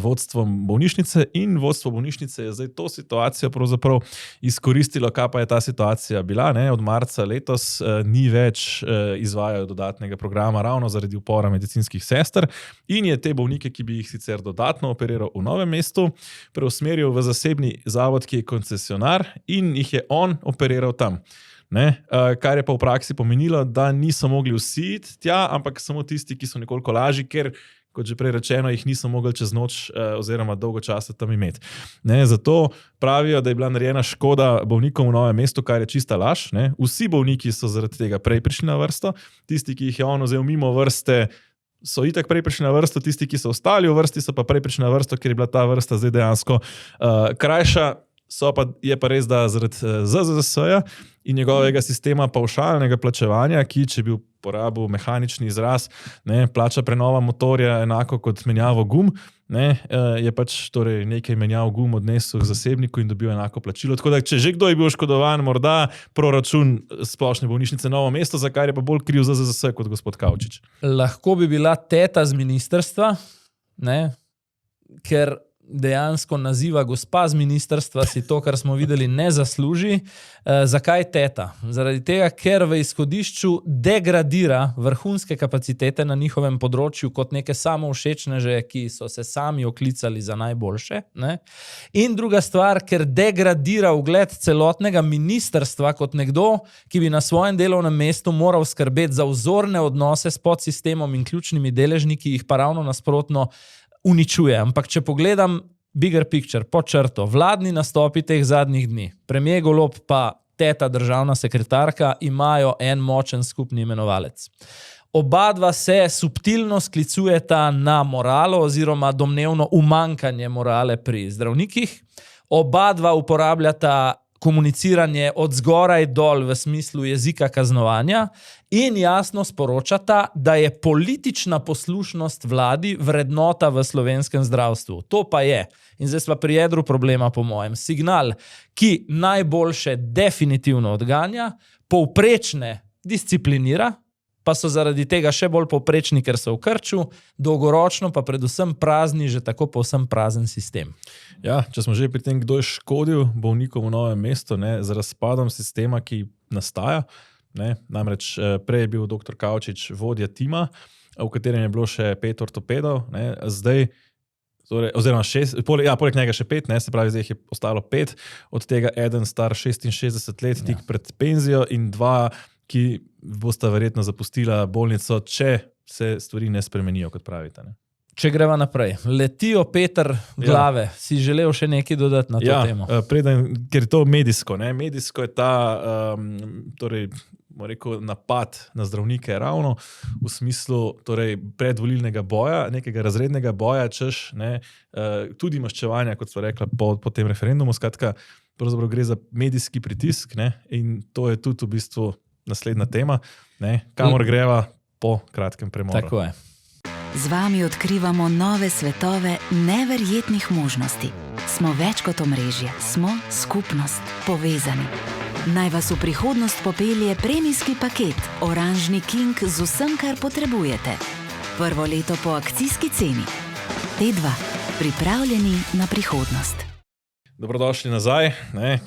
vodstvom bolnišnice in vodstvo bolnišnice je zdaj to situacijo pravzaprav izkoristilo, kaj pa je ta situacija bila. Ne? Od marca letos ni več izvajajo dodatnega programa ravno zaradi upora medicinskih sester in je te bolnike, ki bi jih sicer dodatno operiral v Novem mestu, preusmeril v zasebni zavod, ki je koncesionar in jih je on operiral tam. Ne, kar je pa v praksi pomenilo, da niso mogli vsi iti tja, ampak samo tisti, ki so nekoliko lažji, ker, kot že prej rečeno, jih niso mogli čez noč oziroma dolgo časa tam imeti. Ne, zato pravijo, da je bila narejena škoda bolnikom v Novem mestu, kar je čista laž. Ne. Vsi bolniki so zaradi tega prej prišli na vrsto, tisti, ki jih je on vzel mimo vrste, so itak prej prišli na vrsto, tisti, ki so ostali v vrsti, so pa prej prišli na vrsto, ker je bila ta vrsta zdaj dejansko krajša. Je pa res, da zaradi ZZZS-ja in njegovega sistema pavšalnega plačevanja, ki, če bi uporabil mehanični izraz, ne, plača prenova motorja enako kot menjavo gum, ne, je pač torej nekaj menjav gum odnesel k zasebniku in dobil enako plačilo. Tako da, če že kdo je bil oškodovan, morda proračun splošne bolnišnice Novo mesto, za kar je pa bolj kriv ZZZS kot gospod Kavčič. Lahko bi bila teta z ministrstva, ne, ker dejansko naziva gospa z ministrstva si to, kar smo videli, ne zasluži. Zakaj teta? Zaradi tega, ker v izhodišču degradira vrhunske kapacitete na njihovem področju kot neke samovšečneže, ki so se sami oklicali za najboljše. Ne? In druga stvar, ker degradira ugled celotnega ministrstva kot nekdo, ki bi na svojem delovnem mestu moral skrbeti za vzorne odnose s podsistemom in ključnimi deležniki, jih pa ravno nasprotno uničuje. Ampak če pogledam bigger picture, pod črto, vladni nastopi teh zadnjih dni, premier Golob pa teta državna sekretarka imajo en močen skupni imenovalec. Oba dva se subtilno sklicujeta na moralo oziroma domnevno umankanje morale pri zdravnikih. Oba dva uporabljata komuniciranje od zgoraj dol v smislu jezika kaznovanja in jasno sporočata, da je politična poslušnost vladi vrednota v slovenskem zdravstvu. To pa je, in zdaj sva pri jedru problema po mojem, signal, ki najboljše definitivno odganja, povprečne disciplinira, pa so zaradi tega še bolj povprečni, ker so v krču, dolgoročno pa predvsem prazni že tako povsem prazen sistem. Ja, če smo že pri tem, kdo je škodil bolnikom v Novem mestu, z razpadom sistema, ki nastaja, namreč prej je bil dr. Kavčič vodja tima, v katerem je bilo še 5 ortopedov, zdaj, oziroma 6, poleg njega še 5, se pravi, zdaj jih je ostalo 5, od tega eden star 66 let, tik pred penzijo in 2, ki bosta verjetno zapustila bolnico, če se stvari ne spremenijo, kot pravite. Če greva naprej. Letijo Peter glave. Si želel še nekaj dodati na to temo? Ker je to medijsko. Medijsko je ta napad na zdravnike ravno v smislu predvolilnega boja, nekega razrednega boja, češ, tudi maščevanja, kot so rekla, po tem referendumu. Skratka, pravzaprav gre za medijski pritisk in to je tudi v bistvu naslednja tema, kamor greva po kratkem premoru. Tako je. Z vami odkrivamo nove svetove neverjetnih možnosti. Smo več kot omrežje, smo skupnost, povezani. Naj vas v prihodnost popelje premijski paket Oranžni King z vsem, kar potrebujete. Prvo leto po akcijski ceni. T2. Pripravljeni na prihodnost. Dobrodošli nazaj.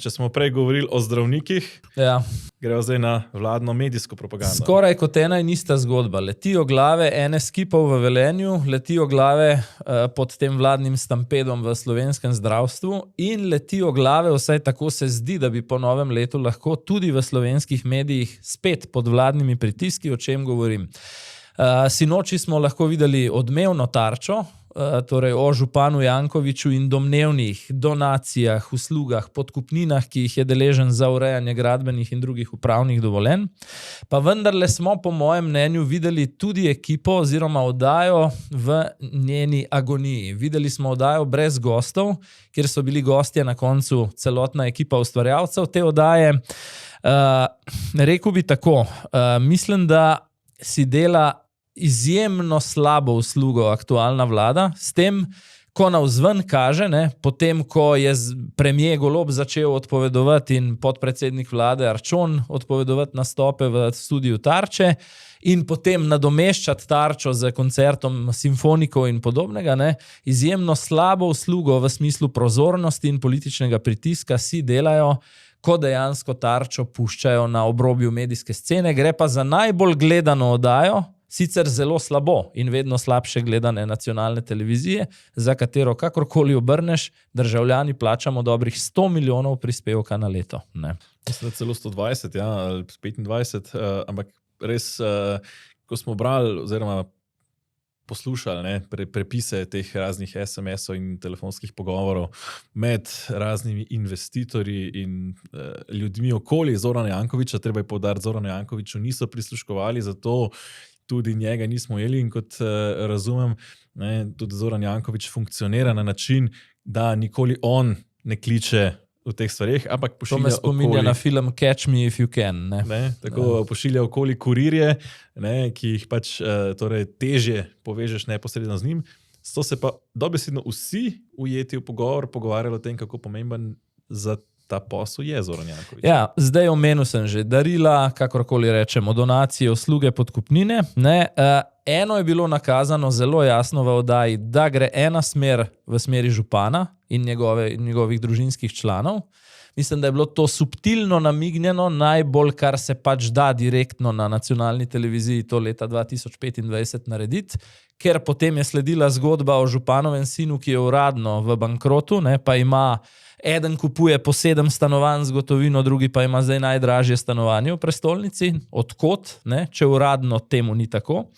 Če smo prej govorili o zdravnikih, gremo zdaj na vladno medijsko propagando. Skoraj kot ena in ista zgodba. Letijo glave ene skipov v Velenju, letijo glave pod tem vladnim stampedom v slovenskem zdravstvu in letijo glave, vsaj tako se zdi, da bi po novem letu lahko tudi v slovenskih medijih spet pod vladnimi pritiski, o čem govorim. Sinoči smo lahko videli odmevno Tarčo, torej o županu Jankoviću in domnevnih donacijah, uslugah, podkupninah, ki jih je deležen za urejanje gradbenih in drugih upravnih dovoljenj. Pa vendarle smo po mojem mnenju videli tudi ekipo oziroma oddajo v njeni agoniji. Videli smo oddajo brez gostov, kjer so bili gostje na koncu celotna ekipa ustvarjalcev te oddaje. Rekel bi tako, mislim, da si dela izjemno slabo uslugo aktualna vlada, s tem, ko navzven kaže, potem, ko je premier Golob začel odpovedovati in podpredsednik vlade Arčon odpovedovati nastope v studiu Tarče in potem nadomeščati Tarčo z koncertom simfonikov in podobnega, izjemno slabo uslugo v smislu prozornosti in političnega pritiska si delajo, ko dejansko Tarčo puščajo na obrobju medijske scene. Gre pa za najbolj gledano oddajo, sicer zelo slabo in vedno slabše gledane nacionalne televizije, za katero kakorkoli obrneš, državljani plačamo dobrih 100 milijonov prispevka na leto. Mislim, celo 120, ali 25, ampak res, ko smo brali oziroma poslušali prepise teh raznih SMS-ov in telefonskih pogovorov med raznimi investitorji in ljudmi okoli Zorana Jankovića, treba je poudariti, Zoranu Jankoviću niso prisluškovali, zato tudi njega nismo jeli in kot razumem, tudi Zoran Janković funkcionira na način, da nikoli on ne kliče v teh stvarih, ampak pošilja okoli... To me spominja na film Catch Me If You Can. Tako pošilja okoli kurirje, ki jih pač težje povežeš neposredno z njim. So se pa dobesedno vsi ujeti v pogovor, pogovarjali o tem, kako pomemben za ta posel je Zoran Janković. Ja, zdaj omenil sem že darila, kakorkoli rečemo, donacije, usluge, podkupnine. Eno je bilo nakazano zelo jasno v oddaji, da gre ena smer v smeri župana in njegovih družinskih članov. Mislim, da je bilo to subtilno namignjeno, najbolj, kar se pač da direktno na nacionalni televiziji to leta 2025 narediti, ker potem je sledila zgodba o županovem sinu, ki je uradno v bankrotu, ne, pa ima eden kupuje po 7 stanovanj z gotovino, drugi pa ima zdaj najdražje stanovanje v prestolnici. Odkot, ne, če uradno temu ni tako.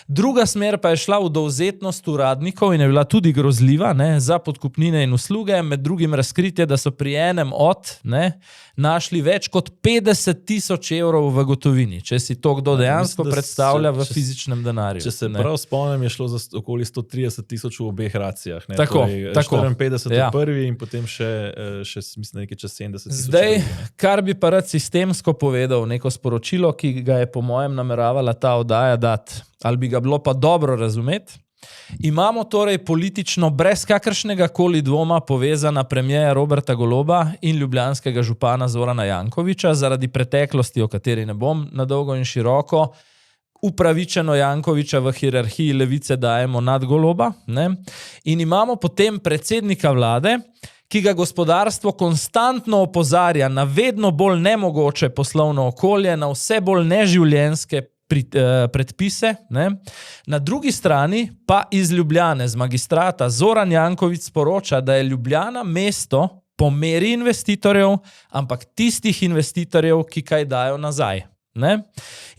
Druga smer pa je šla v dovzetnost uradnikov in je bila tudi grozljiva, ne, za podkupnine in usluge, med drugim razkritje, da so pri enem našli več kot 50,000 evrov v gotovini, če si to kdo dejansko predstavlja v fizičnem denarju. Če se prav spomnim, je šlo za okoli 130,000 v obeh racijah. Ne? Tako, torej, tako. 54 v prvi in potem še mislim, nekaj čez 70,000. Zdaj, kar bi pa rad sistemsko povedal, neko sporočilo, ki ga je po mojem nameravala ta oddaja dati, ali bi ga bilo pa dobro razumeti. Imamo torej politično brez kakršnega koli dvoma povezana premierja Roberta Goloba in ljubljanskega župana Zorana Jankovića zaradi preteklosti, o kateri ne bom na dolgo in široko, upravičeno Jankovića v hierarhiji levice dajemo nad Goloba, ne? In imamo potem predsednika vlade, ki ga gospodarstvo konstantno opozarja na vedno bolj nemogoče poslovno okolje, na vse bolj neživljenjske predpise. Ne? Na drugi strani pa iz Ljubljane z magistrata Zoran Janković sporoča, da je Ljubljana mesto po meri investitorjev, ampak tistih investitorjev, ki kaj dajo nazaj. Ne?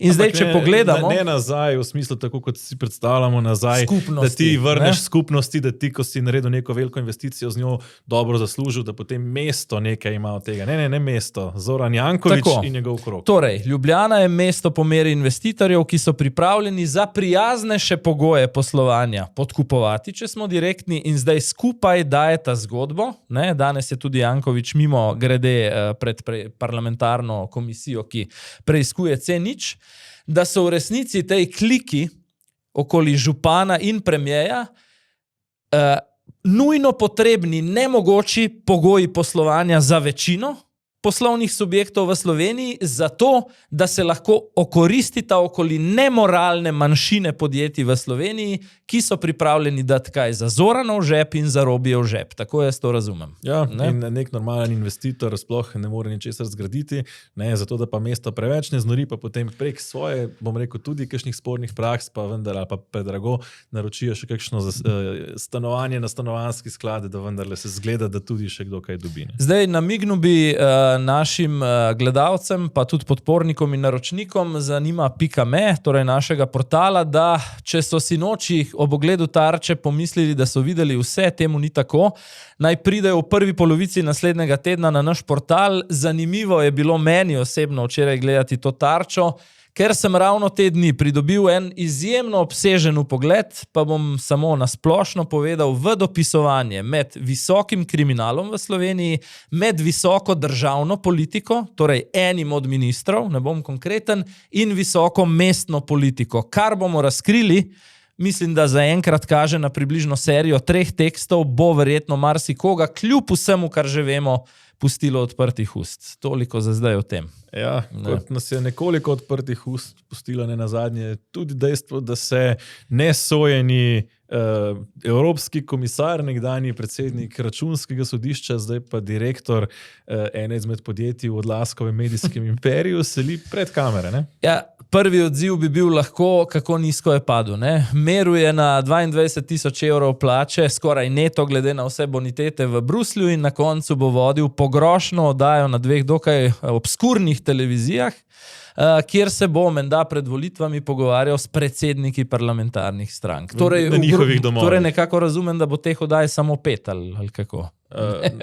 In ampak zdaj, če pogledamo... Ne nazaj, v smislu tako, kot si predstavljamo nazaj, skupnosti, da ti vrneš skupnosti, da ti, ko si naredil neko veliko investicijo z njo, dobro zaslužil, da potem mesto nekaj ima od tega. Ne mesto. Zoran Janković tako. In njegov krog. Torej, Ljubljana je mesto po meri investitorjev, ki so pripravljeni za prijaznejše pogoje poslovanja podkupovati, če smo direktni, in zdaj skupaj dajeta zgodbo. Ne? Danes je tudi Janković mimo grede pred parlamentarno komisijo, ki preiskuje C0, da so v resnici tej kliki okoli župana in premierja nujno potrebni nemogoči pogoji poslovanja za večino poslovnih subjektov v Sloveniji, zato, da se lahko okoristita okoli nemoralne manjšine podjetij v Sloveniji, ki so pripravljeni dati kaj za Zoranov žep in za Robijev žep. Tako jaz to razumem. Ja, ne? In nek normalen investitor sploh ne more ničesar zgraditi, ne, zato da pa mesto preveč ne znori, pa potem prek svoje, bom rekel, tudi kakšnih spornih praks, pa vendar ali pa predrago naročijo še kakšno stanovanje na stanovanjski sklade, da vendarle se zgleda, da tudi še kdo kaj dobi. Ne? Zdaj, namignu bi našim gledalcem, pa tudi podpornikom in naročnikom zanima .me, torej našega portala, da če so si noči ob ogledu Tarče pomislili, da so videli vse, temu ni tako, naj pridejo v prvi polovici naslednjega tedna na naš portal. Zanimivo je bilo meni osebno včeraj gledati to Tarčo, ker sem ravno te dni pridobil en izjemno obsežen vpogled, pa bom samo nasplošno povedal, v dopisovanje med visokim kriminalom v Sloveniji, med visoko državno politiko, torej enim od ministrov, ne bom konkreten, in visoko mestno politiko. Kar bomo razkrili, mislim, da zaenkrat kaže na približno serijo 3 tekstov, bo verjetno marsikoga, kljub vsemu, kar že vemo, pustilo odprtih ust. Toliko za zdaj o tem. Ja, kot nas je nekoliko odprtih ust pustilo ne nazadnje, tudi dejstvo, da se nesojeni evropski komisar, nekdanji predsednik Računskega sodišča, zdaj pa direktor ene izmed podjetij v Odlaskovem medijskem imperiju, seli pred kamere. Ne? Ja, prvi odziv bi bil lahko, kako nizko je padel. Ne? Meril je na 22,000 evrov plače, skoraj neto glede na vse bonitete v Bruslju, in na koncu bo vodil pogrošno oddajo na 2 dokaj obskurnih televizijah, kjer se bo menda pred volitvami pogovarjal s predsedniki parlamentarnih strank. Torej, na njihovih domovih. Torej nekako razumem, da bo teh oddaj samo 5 ali kako.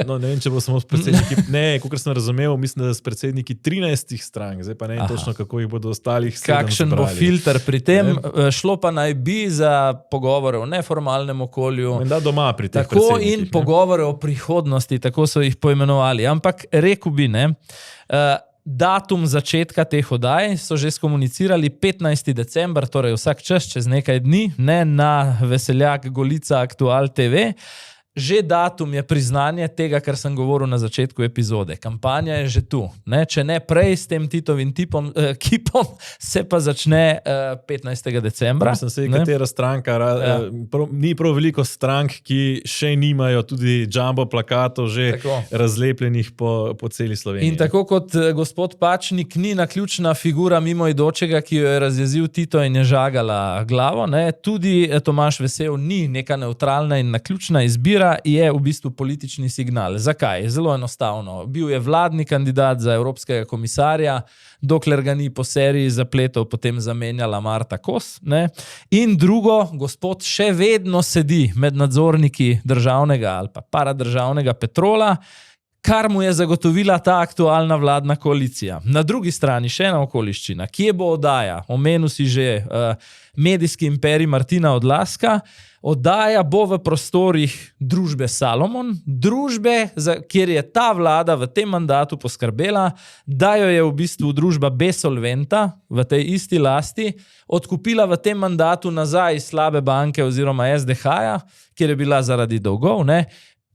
No, ne vem, če bo samo s predsedniki, ne, kakor sem razumel, mislim, da s predsedniki 13 strank, zdaj pa ne vem točno, kako jih bodo ostalih 7 zbrali. Kakšen bo filter pri tem? Šlo pa naj bi za pogovore o neformalnem okolju. Menda doma pri teh tako predsednikih. In pogovore o prihodnosti, tako so jih poimenovali. Ampak rekel bi, ne, datum začetka teh oddaj so že skomunicirali 15. december, torej vsak čas čez nekaj dni, ne, na Veseljak Golica Aktual TV. že datum je priznanje tega, kar sem govoril na začetku epizode. Kampanja je že tu. Ne? Če ne prej s tem Titovim kipom, se pa začne 15. decembra. Mislim se, katera stranka, ni prav veliko strank, ki še nimajo tudi jumbo plakatov že razlepljenih po celi Sloveniji. In tako kot gospod Pačnik ni naključna figura mimoidočega, ki jo je razjezil Tito in je žagala glavo, ne? Tudi Tomaž Vesel ni neka neutralna in naključna izbira, je v bistvu politični signal. Zakaj? Zelo enostavno. Bil je vladni kandidat za evropskega komisarja, dokler ga ni po seriji zapletov potem zamenjala Marta Kos. Ne? In drugo, gospod še vedno sedi med nadzorniki državnega ali pa paradržavnega Petrola, kar mu je zagotovila ta aktualna vladna koalicija. Na drugi strani še ena okoliščina. Kje bo oddaja? Omenil si že medijski imperij Martina Odlazka. Oddaja bo v prostorih družbe Salomon, družbe, kjer je ta vlada v tem mandatu poskrbela, da jo je v bistvu družba Besolventa v tej isti lasti odkupila v tem mandatu nazaj iz slabe banke oziroma SDH-ja, kjer je bila zaradi dolgov, ne.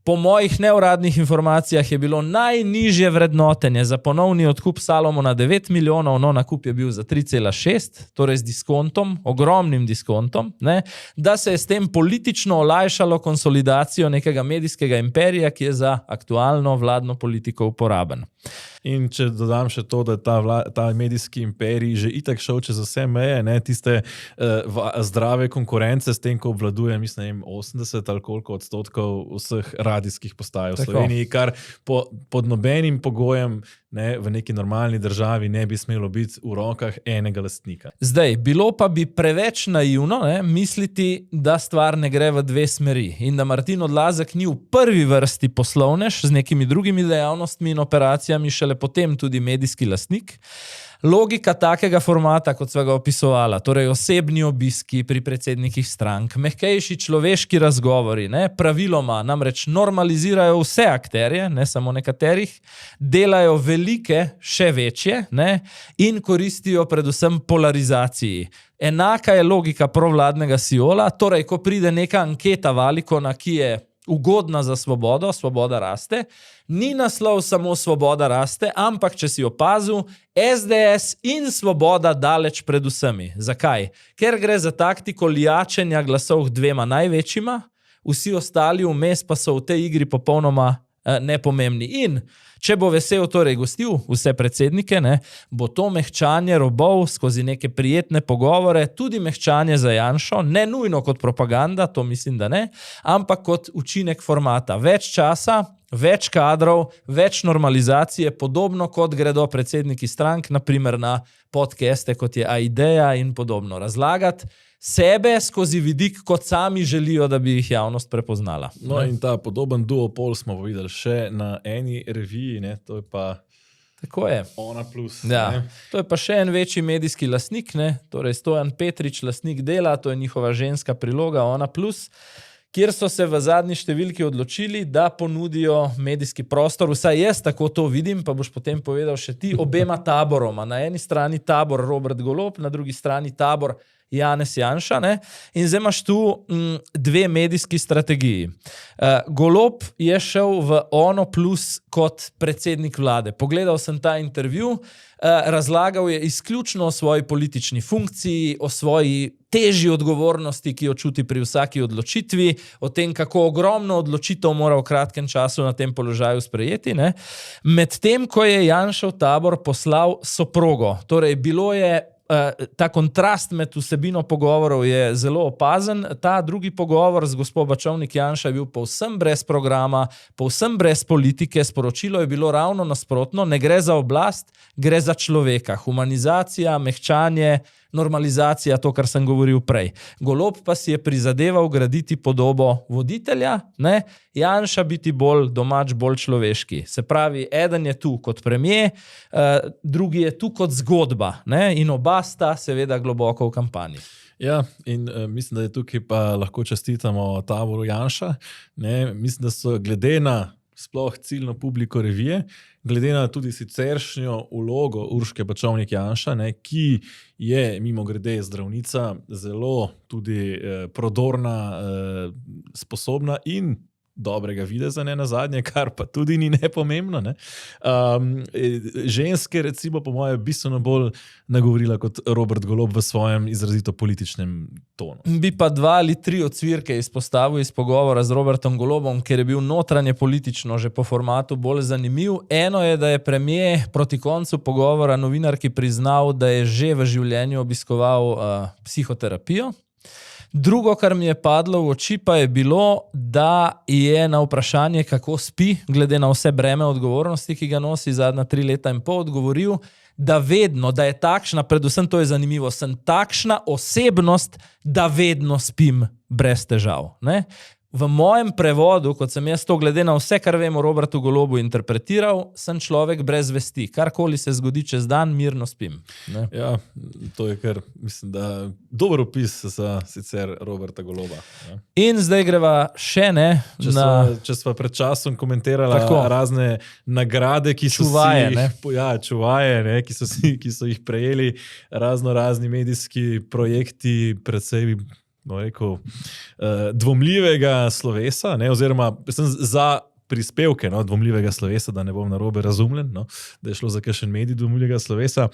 Po mojih neuradnih informacijah je bilo najnižje vrednotenje za ponovni odkup Salomona 9 milijonov, no nakup je bil za 3,6, torej z diskontom, ogromnim diskontom, ne, da se je s tem politično olajšalo konsolidacijo nekega medijskega imperija, ki je za aktualno vladno politiko uporaben. In če dodam še to, da ta medijski imperij že itak šel čez vse meje, ne, tiste zdrave konkurence s tem, ko obvladuje, mislim, 80 ali koliko odstotkov vseh radijskih postaj v Sloveniji, kar pod nobenim pogojem v neki normalni državi ne bi smelo biti v rokah enega lastnika. Zdaj, bilo pa bi preveč naivno misliti, da stvar ne gre v dve smeri in da Martin Odlazek ni v prvi vrsti poslovnež z nekimi drugimi dejavnostmi in operacijami, šele potem tudi medijski lastnik. Logika takega formata, kot sva ga opisovala, torej osebni obiski pri predsednikih strank, mehkejši človeški razgovori, ne, praviloma namreč normalizirajo vse akterje, ne samo nekaterih, delajo velike, še večje, ne, in koristijo predvsem polarizaciji. Enaka je logika provladnega Siola, torej ko pride neka anketa Valikona, ki je ugodna za svobodo, svoboda raste, ni naslov samo svoboda raste, ampak če si opazil, SDS in svoboda daleč pred vsemi. Zakaj? Ker gre za taktiko lijačenja glasov dvema največjima, vsi ostali vmes pa so v tej igri popolnoma nepomembni. In če bo Vesel torej gostil vse predsednike, ne, bo to mehčanje robov skozi neke prijetne pogovore, tudi mehčanje za Janšo, ne nujno kot propaganda, to mislim, da ne, ampak kot učinek formata. Več časa, več kadrov, več normalizacije, podobno kot gredo predsedniki strank, naprimer na podcaste, kot je Aideja in podobno. Razlagati sebe skozi vidik, kot sami želijo, da bi jih javnost prepoznala. No in ta podoben duopol smo videli še na eni reviji, ne, to je pa tako je. Ona Plus. Ja. To je pa še en večji medijski lastnik, ne, torej Stojan Petrič, lastnik Dela, to je njihova ženska priloga Ona Plus, kjer so se v zadnji številki odločili, da ponudijo medijski prostor, vsaj jaz tako to vidim, pa boš potem povedal še ti, obema taboroma. Na eni strani tabor Robert Golob, na drugi strani tabor Janez Janša, ne? In zdaj imaš tu dve medijski strategiji. Golob je šel v Ono Plus kot predsednik vlade. Pogledal sem ta intervju, razlagal je izključno o svoji politični funkciji, o svoji težji odgovornosti, ki jo čuti pri vsaki odločitvi, o tem, kako ogromno odločitev mora v kratkem času na tem položaju sprejeti, ne? Medtem, ko je Janšev tabor poslal soprogo, torej bilo je ta kontrast med vsebino pogovorov je zelo opazen. Ta drugi pogovor z gospod Bačovnik Janša je bil povsem brez programa, povsem brez politike, sporočilo je bilo ravno nasprotno, ne gre za oblast, gre za človeka. Humanizacija, mehčanje, normalizacija, to, kar sem govoril prej. Golob pa si je prizadeval graditi podobo voditelja, ne? Janša biti bolj domač, bolj človeški. Se pravi, eden je tu kot premier, drugi je tu kot zgodba, ne? In oba sta seveda globoko v kampanji. Ja, in mislim, da je tukaj pa lahko čestitamo taboru Janša. Ne? Mislim, da so glede na sploh ciljno publiko revije, glede na tudi siceršnjo vlogo Urške Bačovnik Janša, ne, ki je mimogrede zdravnica, zelo tudi prodorna, sposobna in dobrega videza, ne nazadnje, kar pa tudi ni nepomembno. Ne. Ženske, recimo, po mojem, bistveno bolj nagovorila kot Robert Golob v svojem izrazito političnem tonu. Bi pa 2 ali 3 ocvirke izpostavil iz pogovora z Robertom Golobom, ker je bil notranje politično že po formatu bolj zanimiv. Eno je, da je premier proti koncu pogovora novinarki priznal, da je že v življenju obiskoval psihoterapijo. Drugo, kar mi je padlo v oči, pa je bilo, da je na vprašanje, kako spi, glede na vse breme odgovornosti, ki ga nosi zadnja 3 leta in pol, odgovoril, da vedno, da je takšna, predvsem to je zanimivo, sem takšna osebnost, da vedno spim brez težav. Ne? V mojem prevodu, kot sem jaz to glede na vse, kar vem o Robertu Golobu interpretiral, sem človek brez vesti. Karkoli se zgodi čez dan, mirno spim. Ne? Ja, to je kar, mislim, da dober opis za sicer Roberta Goloba. Ja. In zdaj greva še Če sva pred časom komentirala razne nagrade, ki so čuvaje, ki so jih prejeli razni medijski projekti, predvsej dvomljivega slovesa, ne, oziroma za prispevke dvomljivega slovesa, da ne bom narobe razumljen, da je šlo za kakšen medij dvomljivega slovesa.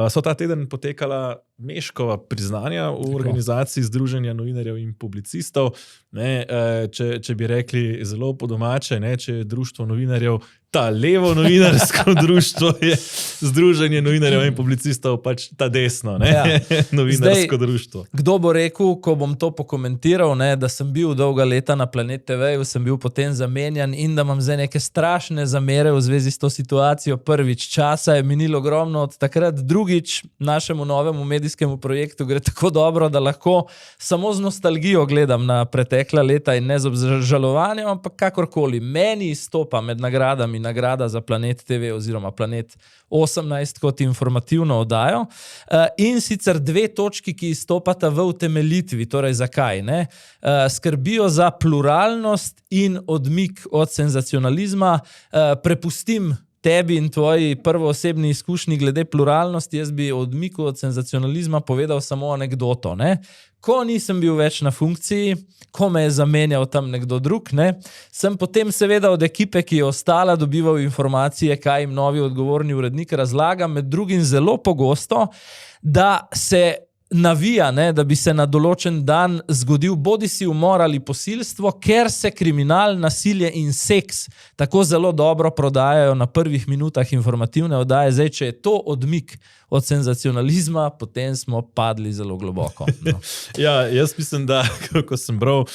So ta teden potekala Meškova priznanja v organizaciji Združenja novinarjev in publicistov. Ne, če bi rekli zelo po domače, ne, če je društvo novinarjev ta levo novinarsko društvo, je Združenje novinarjev in publicistov pač ta desno, ne, novinarsko društvo. Kdo bo rekel, ko bom to pokomentiral, ne, da sem bil dolga leta na Planet TV-ju, sem bil potem zamenjan in da imam zdaj neke strašne zamere v zvezi s to situacijo. Prvič, časa je minilo ogromno od takrat, drugič, našemu novemu medijskemu projektu gre tako dobro, da lahko samo z nostalgijo gledam na pretekla leta in ne z obžalovanjem, ampak kakorkoli. Meni izstopa med nagradami nagrada za Planet TV oziroma Planet 18 kot informativno oddajo. In sicer 2 točki, ki izstopata v utemeljitvi, torej zakaj, ne? Skrbijo za pluralnost in odmik od senzacionalizma. Prepustim tebi in tvoji prvoosebni izkušnji glede pluralnosti, jaz bi o odmiku od senzacionalizma povedal samo anekdoto, ne? Ko nisem bil več na funkciji, ko me je zamenjal tam nekdo drug, ne, sem potem seveda od ekipe, ki je ostala, dobival informacije, kaj jim novi odgovorni urednik razlaga, med drugim zelo pogosto, da se navija, ne, da bi se na določen dan zgodil bodisi umor ali posilstvo, ker se kriminal, nasilje in seks tako zelo dobro prodajajo na prvih minutah informativne oddaje. Zdaj, če je to odmik od senzacionalizma, potem smo padli zelo globoko. No. Ja, jaz mislim, da ko sem bral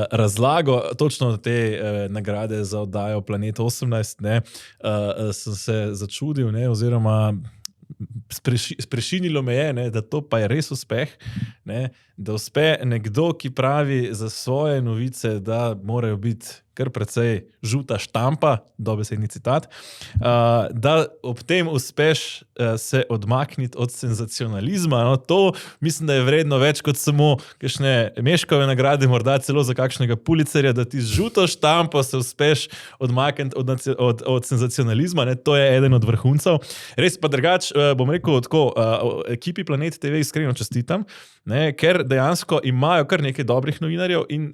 razlago točno te nagrade za oddajo Planet 18, ne, sem se začudil, ne, oziroma sprešinilo me je, ne, da to pa je res uspeh, ne, da uspe nekdo, ki pravi za svoje novice, da morajo biti kar precej žuta štampa, dobesedni citat, da ob tem uspeš se odmakniti od senzacionalizma. No, to mislim, da je vredno več kot samo kakšne Meškove nagrade, morda celo za kakšnega Pulitzerja, da ti z žuto štampo se uspeš odmakniti od senzacionalizma. Ne, to je eden od vrhuncev. Res pa drugač, bom rekel tako, ekipi Planet TV iskreno čestitam, ne, ker dejansko imajo kar nekaj dobrih novinarjev in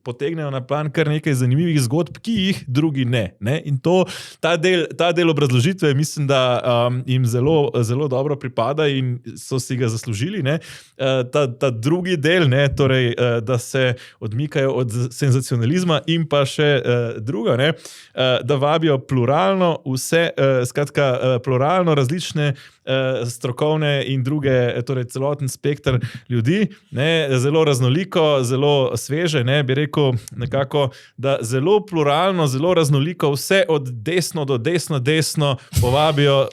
potegnejo na plan kar nekaj zanimivih zgodb, ki jih drugi ne. In ta del obrazložitve mislim, da jim zelo, zelo dobro pripada in so si ga zaslužili. Ne. Ta drugi del, ne, torej, da se odmikajo od senzacionalizma in pa še drugo, ne, da vabijo pluralno vse, skratka, pluralno različne strokovne in druge, torej celoten spektr ljudi, ne, zelo raznoliko, zelo sveže, ne, bi rekel nekako, da zelo pluralno, zelo raznoliko, vse od desno do desno povabijo,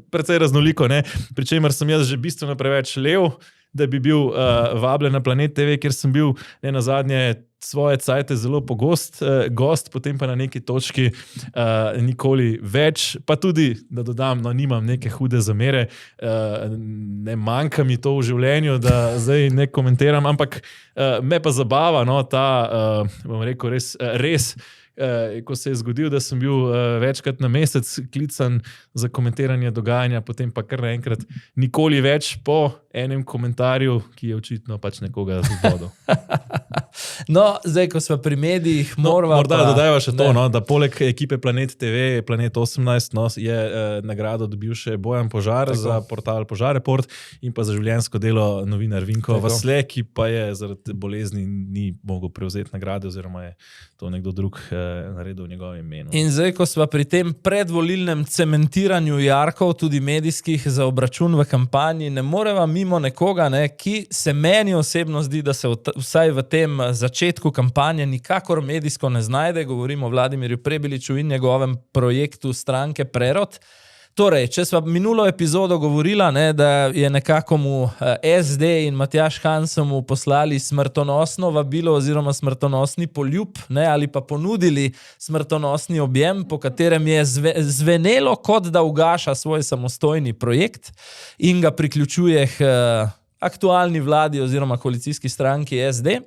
precej raznoliko, ne, pri čemer sem jaz že bistveno preveč lev, da bi bil vabljen na Planet TV, kjer sem bil ne nazadnje svoje cajte zelo pogost gost, potem pa na neki točki nikoli več, pa tudi, da dodam, no, nimam neke hude zamere, ne manjka mi to v življenju, da zdaj ne komentiram, ampak me pa zabava, no, ta, bom rekel, res, ko se je zgodil, da sem bil večkrat na mesec klican za komentiranje dogajanja, potem pa kar naenkrat nikoli več po enem komentarju, ki je očitno pač nekoga zgodil. No, zdaj, ko smo pri medijih, morda dodajva še to, da poleg ekipe Planet TV, Planet 18, je nagrado dobil še Bojan Požar za portal Požar Report in pa za življenjsko delo novinar Vinko Vasle, ki pa je zaradi bolezni ni mogel prevzeti nagrade oziroma je to nekdo drug naredil v njegovem imenu. In zdaj, ko smo pri tem predvolilnem cementiranju jarkov, tudi medijskih za obračun v kampanji, ne moreva mimo nekoga, ki se meni osebno zdi, da se vsaj v tem začetku kampanje nikakor medijsko ne znajde. Govorimo o Vladimirju Prebiliču in njegovem projektu stranke Prerod. Torej, če smo minulo epizodo govorila, da je nekako mu SD in Matjaž Han so mu poslali smrtonosno vabilo oziroma smrtonosni poljub, ali pa ponudili smrtonosni objem, po katerem je zvenelo, kot da ugaša svoj samostojni projekt in ga priključuje k aktualni vladi oziroma koalicijski stranki SD.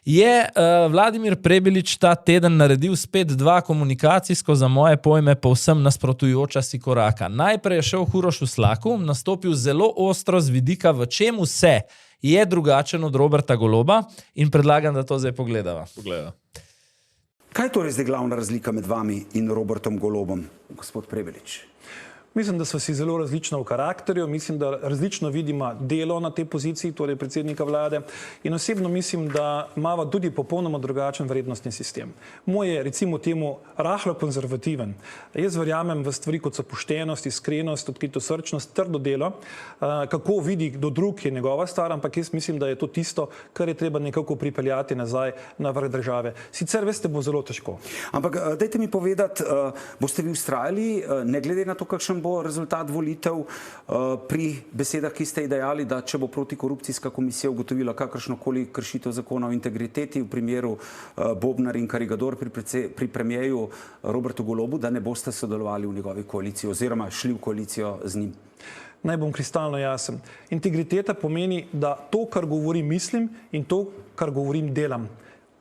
Je Vladimir Prebilič ta teden naredil spet dva komunikacijsko, za moje pojme, povsem nasprotujoča si koraka. Najprej je šel Urošu Slaku, nastopil zelo ostro z vidika, v čem vse je drugačen od Roberta Goloba in predlagam, da to zdaj pogledava. Kaj je torej zdaj glavna razlika med vami in Robertom Golobom, gospod Prebilič? Mislim, da so si zelo različna v karakterju, mislim, da različno vidimo delo na tej poziciji, torej predsednika vlade, in osebno mislim, da imava tudi popolnoma drugačen vrednostni sistem. Moj je, recimo temu, rahlo konzervativen. Jaz verjamem v stvari, kot so poštenost, iskrenost, odkritosrčnost, trdo delo. Kako vidi kdo drug, je njegova stvar, ampak jaz mislim, da je to tisto, kar je treba nekako pripeljati nazaj na vrh države. Sicer, veste, bo zelo težko. Ampak dajte mi povedati, boste vi vztrajali, ne glede na to, kakšen bo rezultat volitev, pri besedah, ki ste ji dejali, da če bo protikorupcijska komisija ugotovila kakršnokoli kršitev zakona o integriteti v primeru Bobnar in Karigador pri premijeju Robertu Golobu, da ne boste sodelovali v njegovi koaliciji oziroma šli v koalicijo z njim? Naj bom kristalno jasen. Integriteta pomeni, da to, kar govorim, mislim in to, kar govorim, delam.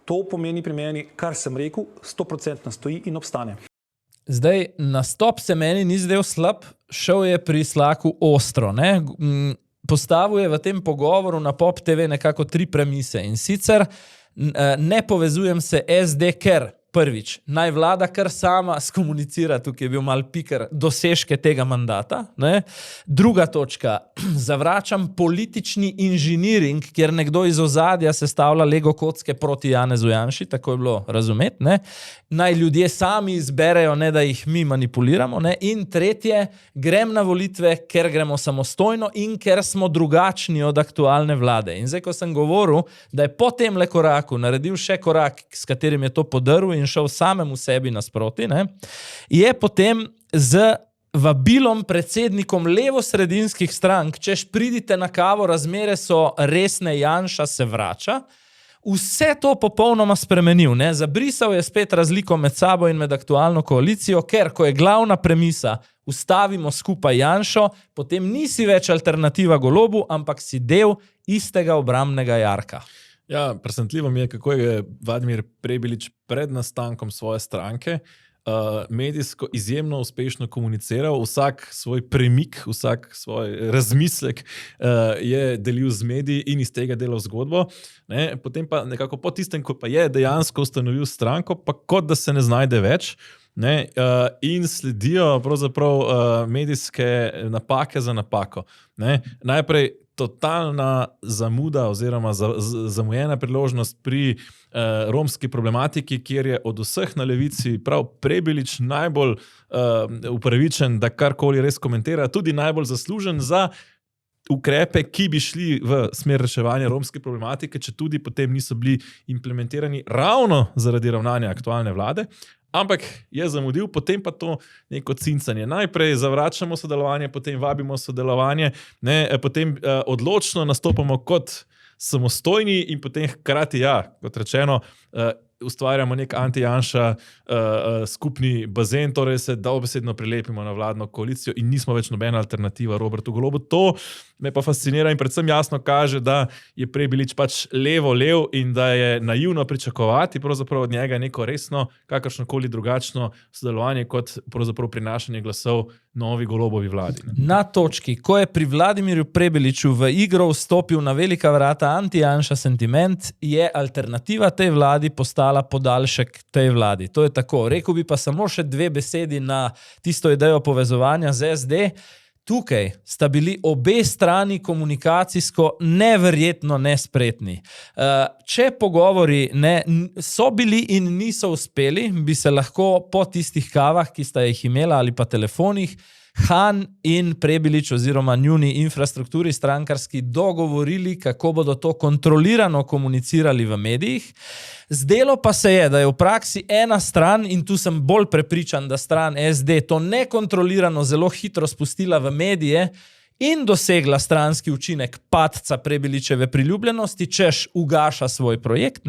To pomeni pri meni, kar sem rekel, 100% stoji in obstane. Zdaj, nastop se meni ni zdel slab, šel je pri Slaku ostro. Postavil je v tem pogovoru na Pop TV nekako 3 premise in sicer ne povezujem se SD, ker prvič, naj vlada kar sama skomunicira, tukaj je bil mal piker, dosežke tega mandata. Druga točka, zavračam politični inženiring, kjer nekdo iz ozadja sestavlja Lego kocke proti Janezu Janši, tako je bilo razumeti. Naj ljudje sami izberejo, ne da jih mi manipuliramo. In tretje, grem na volitve, ker gremo samostojno in ker smo drugačni od aktualne vlade. In zdaj, ko sem govoril, da je po tem le koraku naredil še korak, s katerim je to podrl in šel samemu sebi nasproti, je potem z vabilom predsednikom levosredinskih strank, češ pridite na kavo, razmere so resne, Janša se vrača, vse to popolnoma spremenil. Zabrisal je spet razliko med sabo in med aktualno koalicijo, ker ko je glavna premisa ustavimo skupaj Janšo, potem nisi več alternativa Golobu, ampak si del istega obrambnega jarka. Ja, presenetljivo mi je, kako je Vladimir Prebilič pred nastankom svoje stranke medijsko izjemno uspešno komuniciral, vsak svoj premik, vsak svoj razmislek je delil z mediji in iz tega delal zgodbo. Potem pa nekako po tistem, ko pa je dejansko ustanovil stranko, pa kot da se ne znajde več, in sledijo pravzaprav medijske napake za napako. Najprej totalna zamuda oziroma zamujena priložnost pri romski problematiki, kjer je od vseh na levici prav Prebilič najbolj upravičen, da karkoli res komentira, tudi najbolj zaslužen za ukrepe, ki bi šli v smer reševanja romske problematike, če tudi potem niso bili implementirani ravno zaradi ravnanja aktualne vlade. Ampak je zamudil, potem pa to neko cincanje. Najprej zavračamo sodelovanje, potem vabimo sodelovanje, potem odločno nastopamo kot samostojni in potem hkrati, kot rečeno, ustvarjamo nek anti-Janša skupni bazen, torej se dobesedno prilepimo na vladno koalicijo in nismo več nobena alternativa Robertu Golobu. To me pa fascinira in predvsem jasno kaže, da je Prebilič pač lev in da je naivno pričakovati pravzaprav od njega neko resno, kakršnokoli drugačno sodelovanje kot pravzaprav prinašanje glasov novi Golobovi vladi. Na točki, ko je pri Vladimirju Prebiliču v igro vstopil na velika vrata anti-Janša sentiment, je alternativa tej vladi postala podaljšek tej vladi. To je tako. Rekel bi pa samo še 2 besedi na tisto idejo povezovanja z SD. Tukaj sta bili obe strani komunikacijsko neverjetno nespretni. Če pogovori so bili in niso uspeli, bi se lahko po tistih kavah, ki sta jih imela ali pa telefonih, Han in Prebilič oziroma njuni infrastrukturi strankarski dogovorili, kako bodo to kontrolirano komunicirali v medijih. Zdelo pa se je, da je v praksi ena stran, in tu sem bolj prepričan, da stran SD to nekontrolirano zelo hitro spustila v medije in dosegla stranski učinek padca Prebiličeve priljubljenosti, češ ugaša svoj projekt.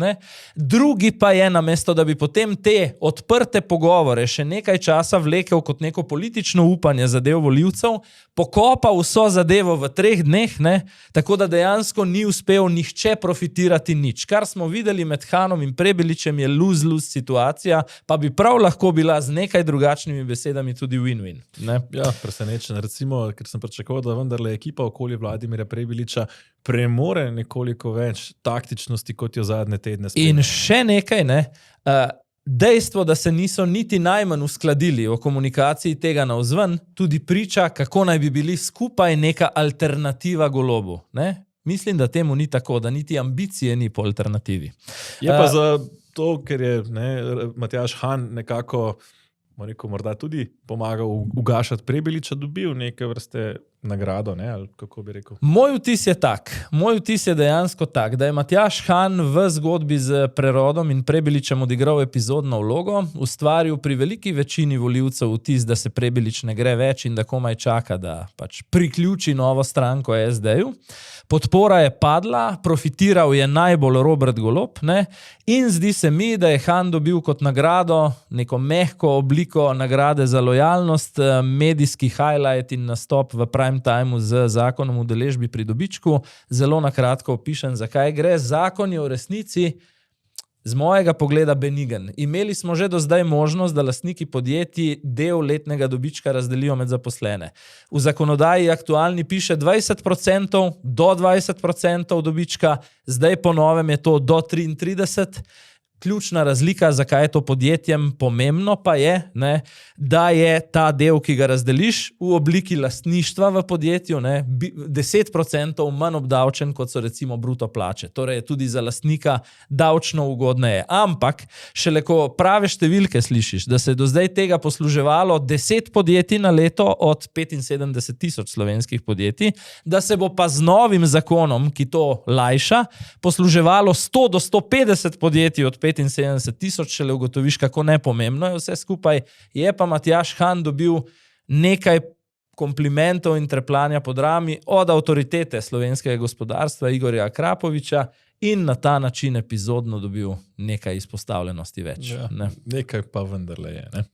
Drugi pa je, namesto da bi potem te odprte pogovore še nekaj časa vlekel kot neko politično upanje zadev volivcev, pokopal vso zadevo v 3 dneh, tako da dejansko ni uspel nihče profitirati nič. Kar smo videli med Hanom in Prebiličem je lose-lose situacija, pa bi prav lahko bila z nekaj drugačnimi besedami tudi win-win. Ja, presenečen. Recimo, ker sem pričakoval, da vendarle ekipa okoli Vladimirja Prebiliča premore nekoliko več taktičnosti, kot jo zadnje tedne spremlja. In še nekaj, dejstvo, da se niso niti najmanj uskladili o komunikaciji tega navzven, tudi priča, kako naj bi bili skupaj neka alternativa Golobu. Mislim, da temu ni tako, da niti ambicije ni po alternativi. Je pa za to, ker je Matjaž Han nekako morda tudi pomagal ugašati Prebiliča, dobil neke vrste nagrado, ali kako bi rekel? Moj vtis je tak. Moj vtis je dejansko tak, da je Matjaž Han v zgodbi z Prerodom in Prebiličem odigral epizodno vlogo, ustvaril pri veliki večini volivcev vtis, da se Prebilič ne gre več in da komaj čaka, da pač priključi novo stranko SD-ju. Podpora je padla, profitiral je najbolj Robert Golob, in zdi se mi, da je Han dobil kot nagrado neko mehko obliko nagrade za lojalnost, medijski highlight in nastop v prime timeu z zakonom o udeležbi pri dobičku. Zelo na kratko opišem, zakaj gre. Zakon je v resnici z mojega pogleda benigen. Imeli smo že do zdaj možnost, da lastniki podjetij del letnega dobička razdelijo med zaposlene. V zakonodaji aktualni piše 20% do 20% dobička, zdaj po novem je to do 33%. Ključna razlika, zakaj je to podjetjem pomembno, pa je, da je ta del, ki ga razdeliš v obliki lastništva v podjetju, 10% manj obdavčen, kot so recimo bruto plače. Torej je tudi za lastnika davčno ugodneje. Ampak, šele ko prave številke slišiš, da se je do zdaj tega posluževalo 10 podjetij na leto od 75,000 slovenskih podjetij, da se bo pa z novim zakonom, ki to lajša, posluževalo 100 do 150 podjetij od 75,000, šele ugotoviš, kako nepomembno je vse skupaj. Je pa Matjaž Han dobil nekaj komplimentov in trepljanja pod rami od avtoritete slovenskega gospodarstva Igorja Akrapoviča in na ta način epizodno dobil nekaj izpostavljenosti več. Ja, nekaj pa vendarle je,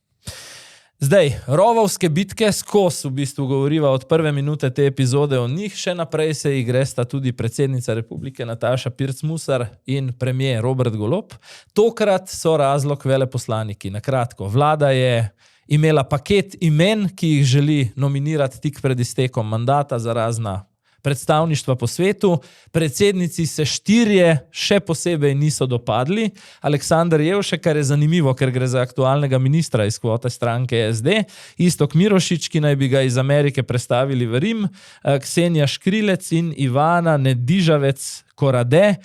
Zdaj, rovovske bitke skozi v bistvu govoriva od prve minute te epizode o njih, še naprej se igresta tudi predsednica Republike Nataša Pirc Musar in premier Robert Golob. Tokrat so razlog veleposlaniki. Na kratko, vlada je imela paket imen, ki jih želi nominirati tik pred iztekom mandata za razna predstavništva po svetu. Predsednici se 4 še posebej niso dopadli. Aleksandar Jevšek, kar je zanimivo, ker gre za aktualnega ministra iz kvote stranke SD, Iztok Mirošič, ki naj bi ga iz Amerike prestavili v Rim, Ksenija Škrilec in Ivana Nedižavec-Korade,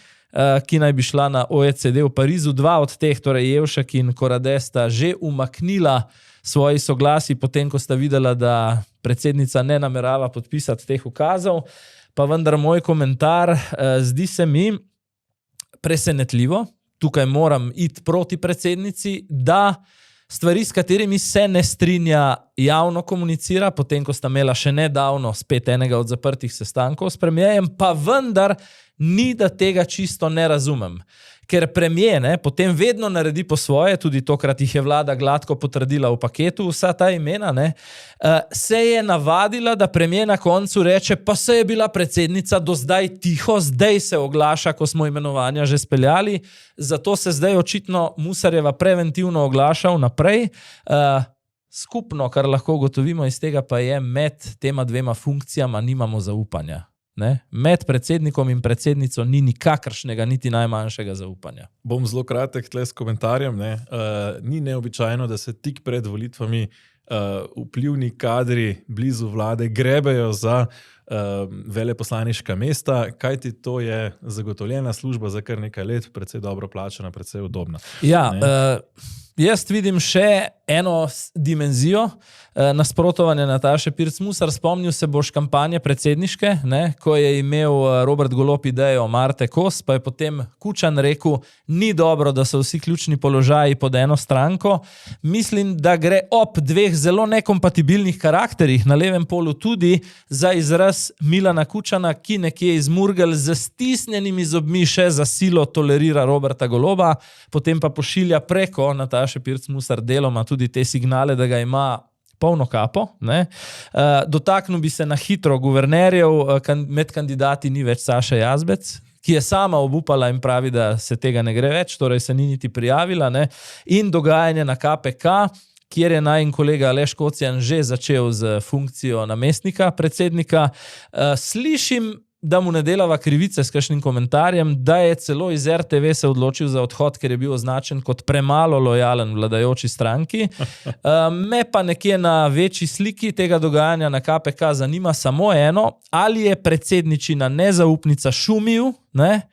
ki naj bi šla na OECD v Parizu. 2 od teh, torej Jevšek in Korade, sta že umaknila svoji soglasi, potem ko sta videla, da predsednica ne namerava podpisati teh ukazov. Pa vendar moj komentar, zdi se mi presenetljivo, tukaj moram iti proti predsednici, da stvari, s katerimi se ne strinja, javno komunicira, potem ko sta imela še nedavno spet enega od zaprtih sestankov s premierjem, pa vendar ni, da tega čisto ne razumem. Ker premier potem vedno naredi po svoje, tudi tokrat jih je vlada gladko potrdila v paketu, vsa ta imena, se je navadila, da premier na koncu reče, pa se je bila predsednica do zdaj tiho, zdaj se oglaša, ko smo imenovanja že speljali, zato se zdaj očitno Musarjeva preventivno oglaša vnaprej. skupno, kar lahko ugotovimo iz tega, pa je med tema dvema funkcijama nimamo zaupanja. Ne? Med predsednikom in predsednico ni nikakršnega, niti najmanjšega zaupanja. Bom zelo kratek tle s komentarjem. Ni neobičajno, da se tik pred volitvami vplivni kadri blizu vlade grebejo za veleposlaniška mesta, kajti to je zagotovljena služba za kar nekaj let, precej dobro plačana, precej udobna. Ja, jaz vidim še eno dimenzijo nasprotovanja Nataše Pirc Musar. Spomnil se boš kampanje predsedniške, ne, ko je imel Robert Golob idejo Marte Kos, pa je potem Kučan rekel, ni dobro, da so vsi ključni položaji pod eno stranko. Mislim, da gre ob dveh zelo nekompatibilnih karakterih na levem polu tudi za izraz Milana Kučana, ki nekje iz Murgel z stisnjenimi zobmi še za silo tolerira Roberta Goloba, potem pa pošilja preko Nataše Pirc Musar deloma tudi te signale, da ga ima polno kapo. Ne? Dotaknil bi se na hitro guvernerjev, med kandidati ni več Saša Jazbec, ki je sama obupala in pravi, da se tega ne gre več, torej se ni niti prijavila. Ne? In dogajanje na KPK, kjer je najin kolega Aleš Kocijan že začel z funkcijo namestnika predsednika. Slišim, da mu ne delava krivice s kakšnim komentarjem, da je celo iz RTV se odločil za odhod, ker je bil označen kot premalo lojalen vladajoči stranki. Me pa nekje na večji sliki tega dogajanja na KPK zanima samo eno, ali je predsedničina nezaupnica šumil, ne?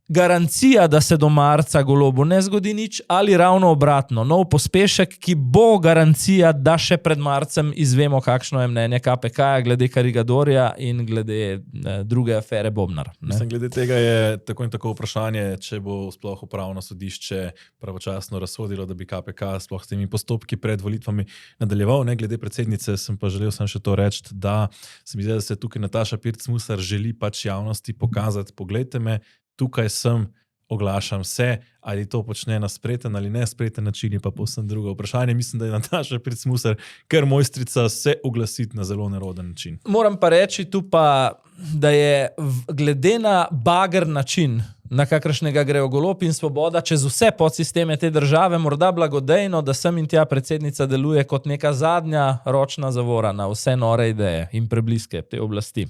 Garancija, da se do marca Golobu ne zgodi nič, ali ravno obratno, nov pospešek, ki bo garancija, da še pred marcem izvemo, kakšno je mnenje KPK-ja glede Karigadorja in glede druge afere Bobnar. Mislim, glede tega je tako in tako vprašanje, če bo sploh upravno sodišče pravočasno razsodilo, da bi KPK sploh s temi postopki pred volitvami nadaljeval. Ne, glede predsednice sem pa želel še to reči, da se mi zdi, da se tukaj Nataša Pirc Musar želi pač javnosti pokazati, poglejte me, tukaj sem, oglašam se, ali to počne na spreten ali nespreten način, je pa povsem drugo vprašanje. Mislim, da je Nataša Pirc Musar kar mojstrica se oglasiti na zelo neroden način. Moram pa reči tu pa, da je glede na bager način, na kakršnega grejo Golob in Svoboda, čez vse podsisteme te države, morda blagodejno, da sem in tja predsednica deluje kot neka zadnja ročna zavora na vse nore ideje in prebliske te oblasti.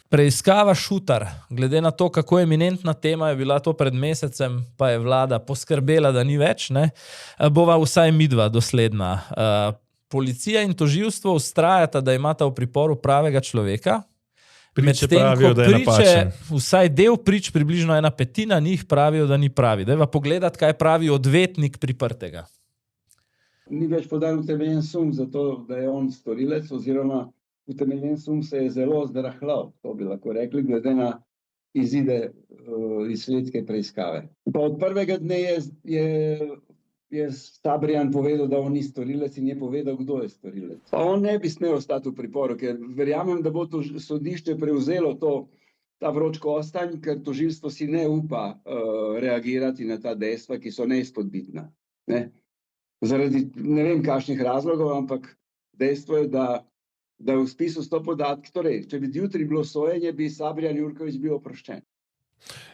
Preiskava Šutar, glede na to, kako eminentna tema je bila to pred mesecem, pa je vlada poskrbela, da ni več, ne, bova vsaj midva dosledna. Policija in tožilstvo vztrajata, da imata v priporu pravega človeka, Priče pravijo, da je napačen. Vsaj del prič, približno 1/5 njih pravijo, da ni pravi. Dajva pogledati, kaj pravi odvetnik priprtega. Ni več podan utemeljen sum za to, da je on storilec, oziroma utemeljen sum se je zelo zdrahlal, to bi lahko rekli, glede na izide izsledke preiskave. Pa od prvega dne je Sabrijan povedal, da on ni storilec in je povedal, kdo je storilec. Pa on ne bi smel ostati v priporu, ker verjamem, da bo to sodišče prevzelo ta vroč kostanj, ker tožilstvo si ne upa reagirati na ta dejstva, ki so neizpodbitna. Ne? Zaradi ne vem kakšnih razlogov, ampak dejstvo je, da v spisu 100 podatki, torej, če bi jutri bilo sojenje, bi Sabrijan Jurković bil oproščen.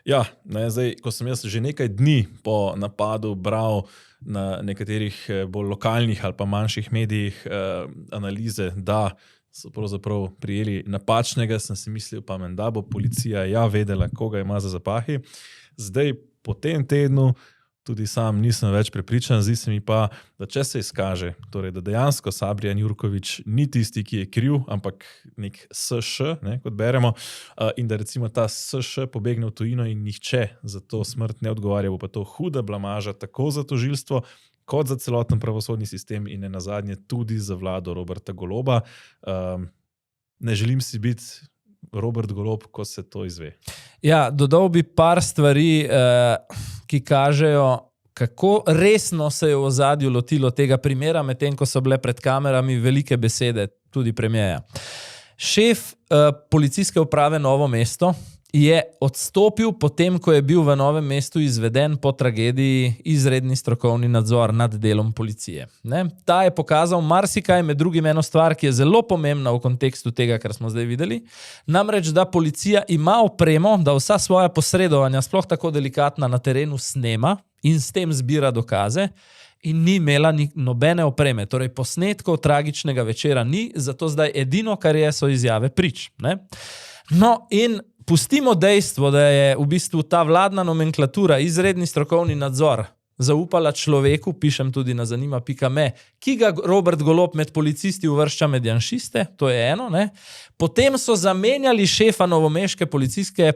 Ja, ne, zdaj, ko sem jaz že nekaj dni po napadu bral na nekaterih bolj lokalnih ali pa manjših medijih analize, da so pravzaprav prijeli napačnega, sem si mislil, pa menda bo policija vedela, koga ima za zapahi. Zdaj, po tem tednu, tudi sam nisem več prepričan, zdi se mi pa, da če se izkaže, torej, da dejansko Sabrijan Jurković ni tisti, ki je kriv, ampak nek SŠ, ne, kot beremo, in da recimo ta SŠ pobegne v tujino in nihče za to smrt ne odgovarja, bo pa to huda blamaža tako za tožilstvo, kot za celoten pravosodni sistem in nenazadnje tudi za vlado Roberta Goloba. Ne želim si biti Robert Golob, ko se to izve. Ja, dodal bi par stvari, ki kažejo, kako resno se je v ozadju lotilo tega primera, medtem ko so bile pred kamerami velike besede, tudi premierja. Šef policijske uprave Novo mesto je odstopil potem, ko je bil v Novem mestu izveden po tragediji izredni strokovni nadzor nad delom policije. Ne? Ta je pokazal marsikaj, med drugim eno stvar, ki je zelo pomembna v kontekstu tega, kar smo zdaj videli. Namreč, da policija ima opremo, da vsa svoja posredovanja, sploh tako delikatna, na terenu snema in s tem zbira dokaze. in ni imela nobene opreme. Torej, posnetkov tragičnega večera ni, zato zdaj edino, kar je, so izjave prič. Ne? No, in pustimo dejstvo, da je v bistvu ta vladna nomenklatura, izredni strokovni nadzor zaupala človeku, pišem tudi na zanima.me, ki ga Robert Golob med policisti uvršča med janšiste, to je eno, ne? Potem so zamenjali šefa novomeške policijske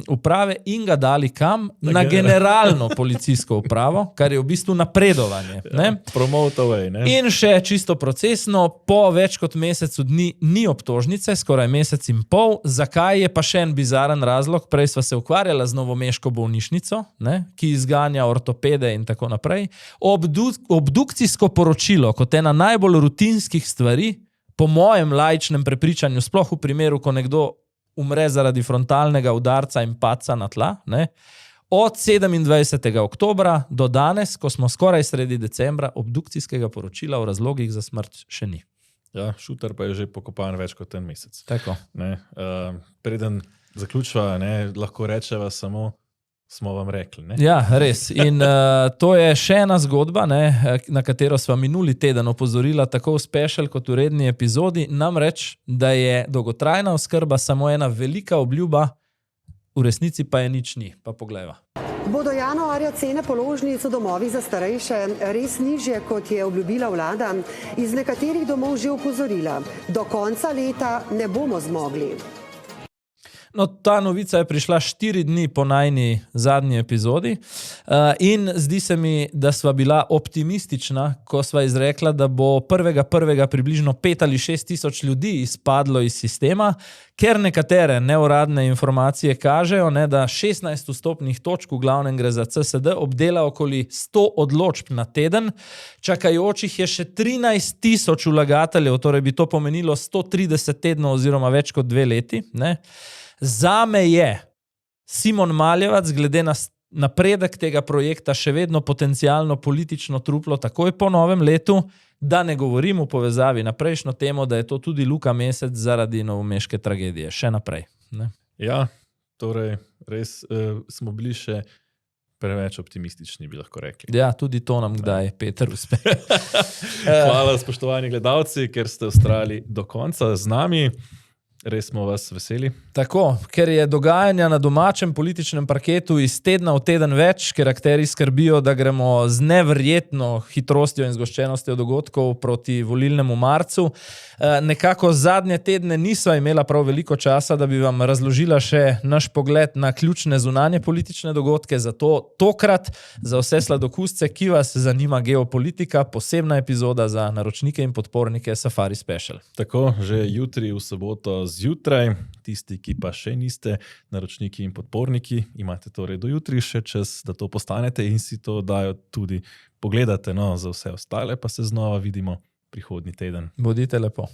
uprave in ga dali kam? Na generalno policijsko upravo, kar je v bistvu napredovanje. Ne? Promote away, ne? In še čisto procesno, po več kot mesecu dni ni obtožnice, skoraj mesec in pol. Zakaj je pa še en bizaren razlog? Prej sva se ukvarjala z novomeško bolnišnico, ne? Ki izganja ortopede in tako naprej. Obdukcijsko poročilo, kot ena najbolj rutinskih stvari, po mojem laičnem prepričanju, sploh v primeru, ko nekdo umre zaradi frontalnega udarca in padca na tla, ne? Od 27. oktobra do danes, ko smo skoraj sredi decembra, obdukcijskega poročila o razlogih za smrt še ni. Ja, šuter pa je že pokopan več kot en mesec. Tako. Ne, preden zaključva, ne, lahko rečeva samo, smo vam rekli. Ne? Ja, res. In to je še ena zgodba, ne, na katero sva minuli teden opozorila tako v special kot v redni epizodi, namreč, da je dolgotrajna oskrba samo ena velika obljuba, v resnici pa je nič ni. Pa poglejva. Bodo januarja cene položnic v domovih za starejše res nižje, kot je obljubila vlada? Iz nekaterih domov že opozorila. Do konca leta ne bomo zmogli. No, ta novica je prišla 4 dni po najni zadnji epizodi in zdi se mi, da sva bila optimistična, ko sva izrekla, da bo 1.1. približno 5 ali 6 tisoč ljudi izpadlo iz sistema, ker nekatere neuradne informacije kažejo, ne, da 16 vstopnih točk, v glavnem gre za CSD, obdela okoli 100 odločb na teden, čakajočih je še 13 tisoč vlagateljev, torej bi to pomenilo 130 tednov oziroma več kot 2 leti, ne. Zame je Simon Maljevac, glede na napredek tega projekta, še vedno potencialno politično truplo takoj po novem letu, da ne govorim v povezavi na prejšnjo temo, da je to tudi Luka Mesec zaradi novomeške tragedije. Še naprej. Ne? Ja, torej res smo bili še preveč optimistični, bi lahko rekli. Ja, tudi to nam kdaj, Peter, uspe. Hvala, spoštovani gledalci, ker ste ostali do konca z nami. Res smo vas veseli. Tako, ker je dogajanja na domačem političnem parketu iz tedna v teden več, ker akteri skrbijo, da gremo z neverjetno hitrostjo in zgoščenostjo dogodkov proti volilnemu marcu. Nekako zadnje tedne nisva imela prav veliko časa, da bi vam razložila še naš pogled na ključne zunanje politične dogodke, zato tokrat za vse sladokusce, ki vas zanima geopolitika, posebna epizoda za naročnike in podpornike Safari Special. Tako, že jutri v soboto zjutraj, tisti, ki pa še niste naročniki in podporniki, imate torej do jutri še čas, da to postanete in si to dajo tudi pogledate. No, za vse ostale pa se znova vidimo prihodnji teden. Bodite lepo.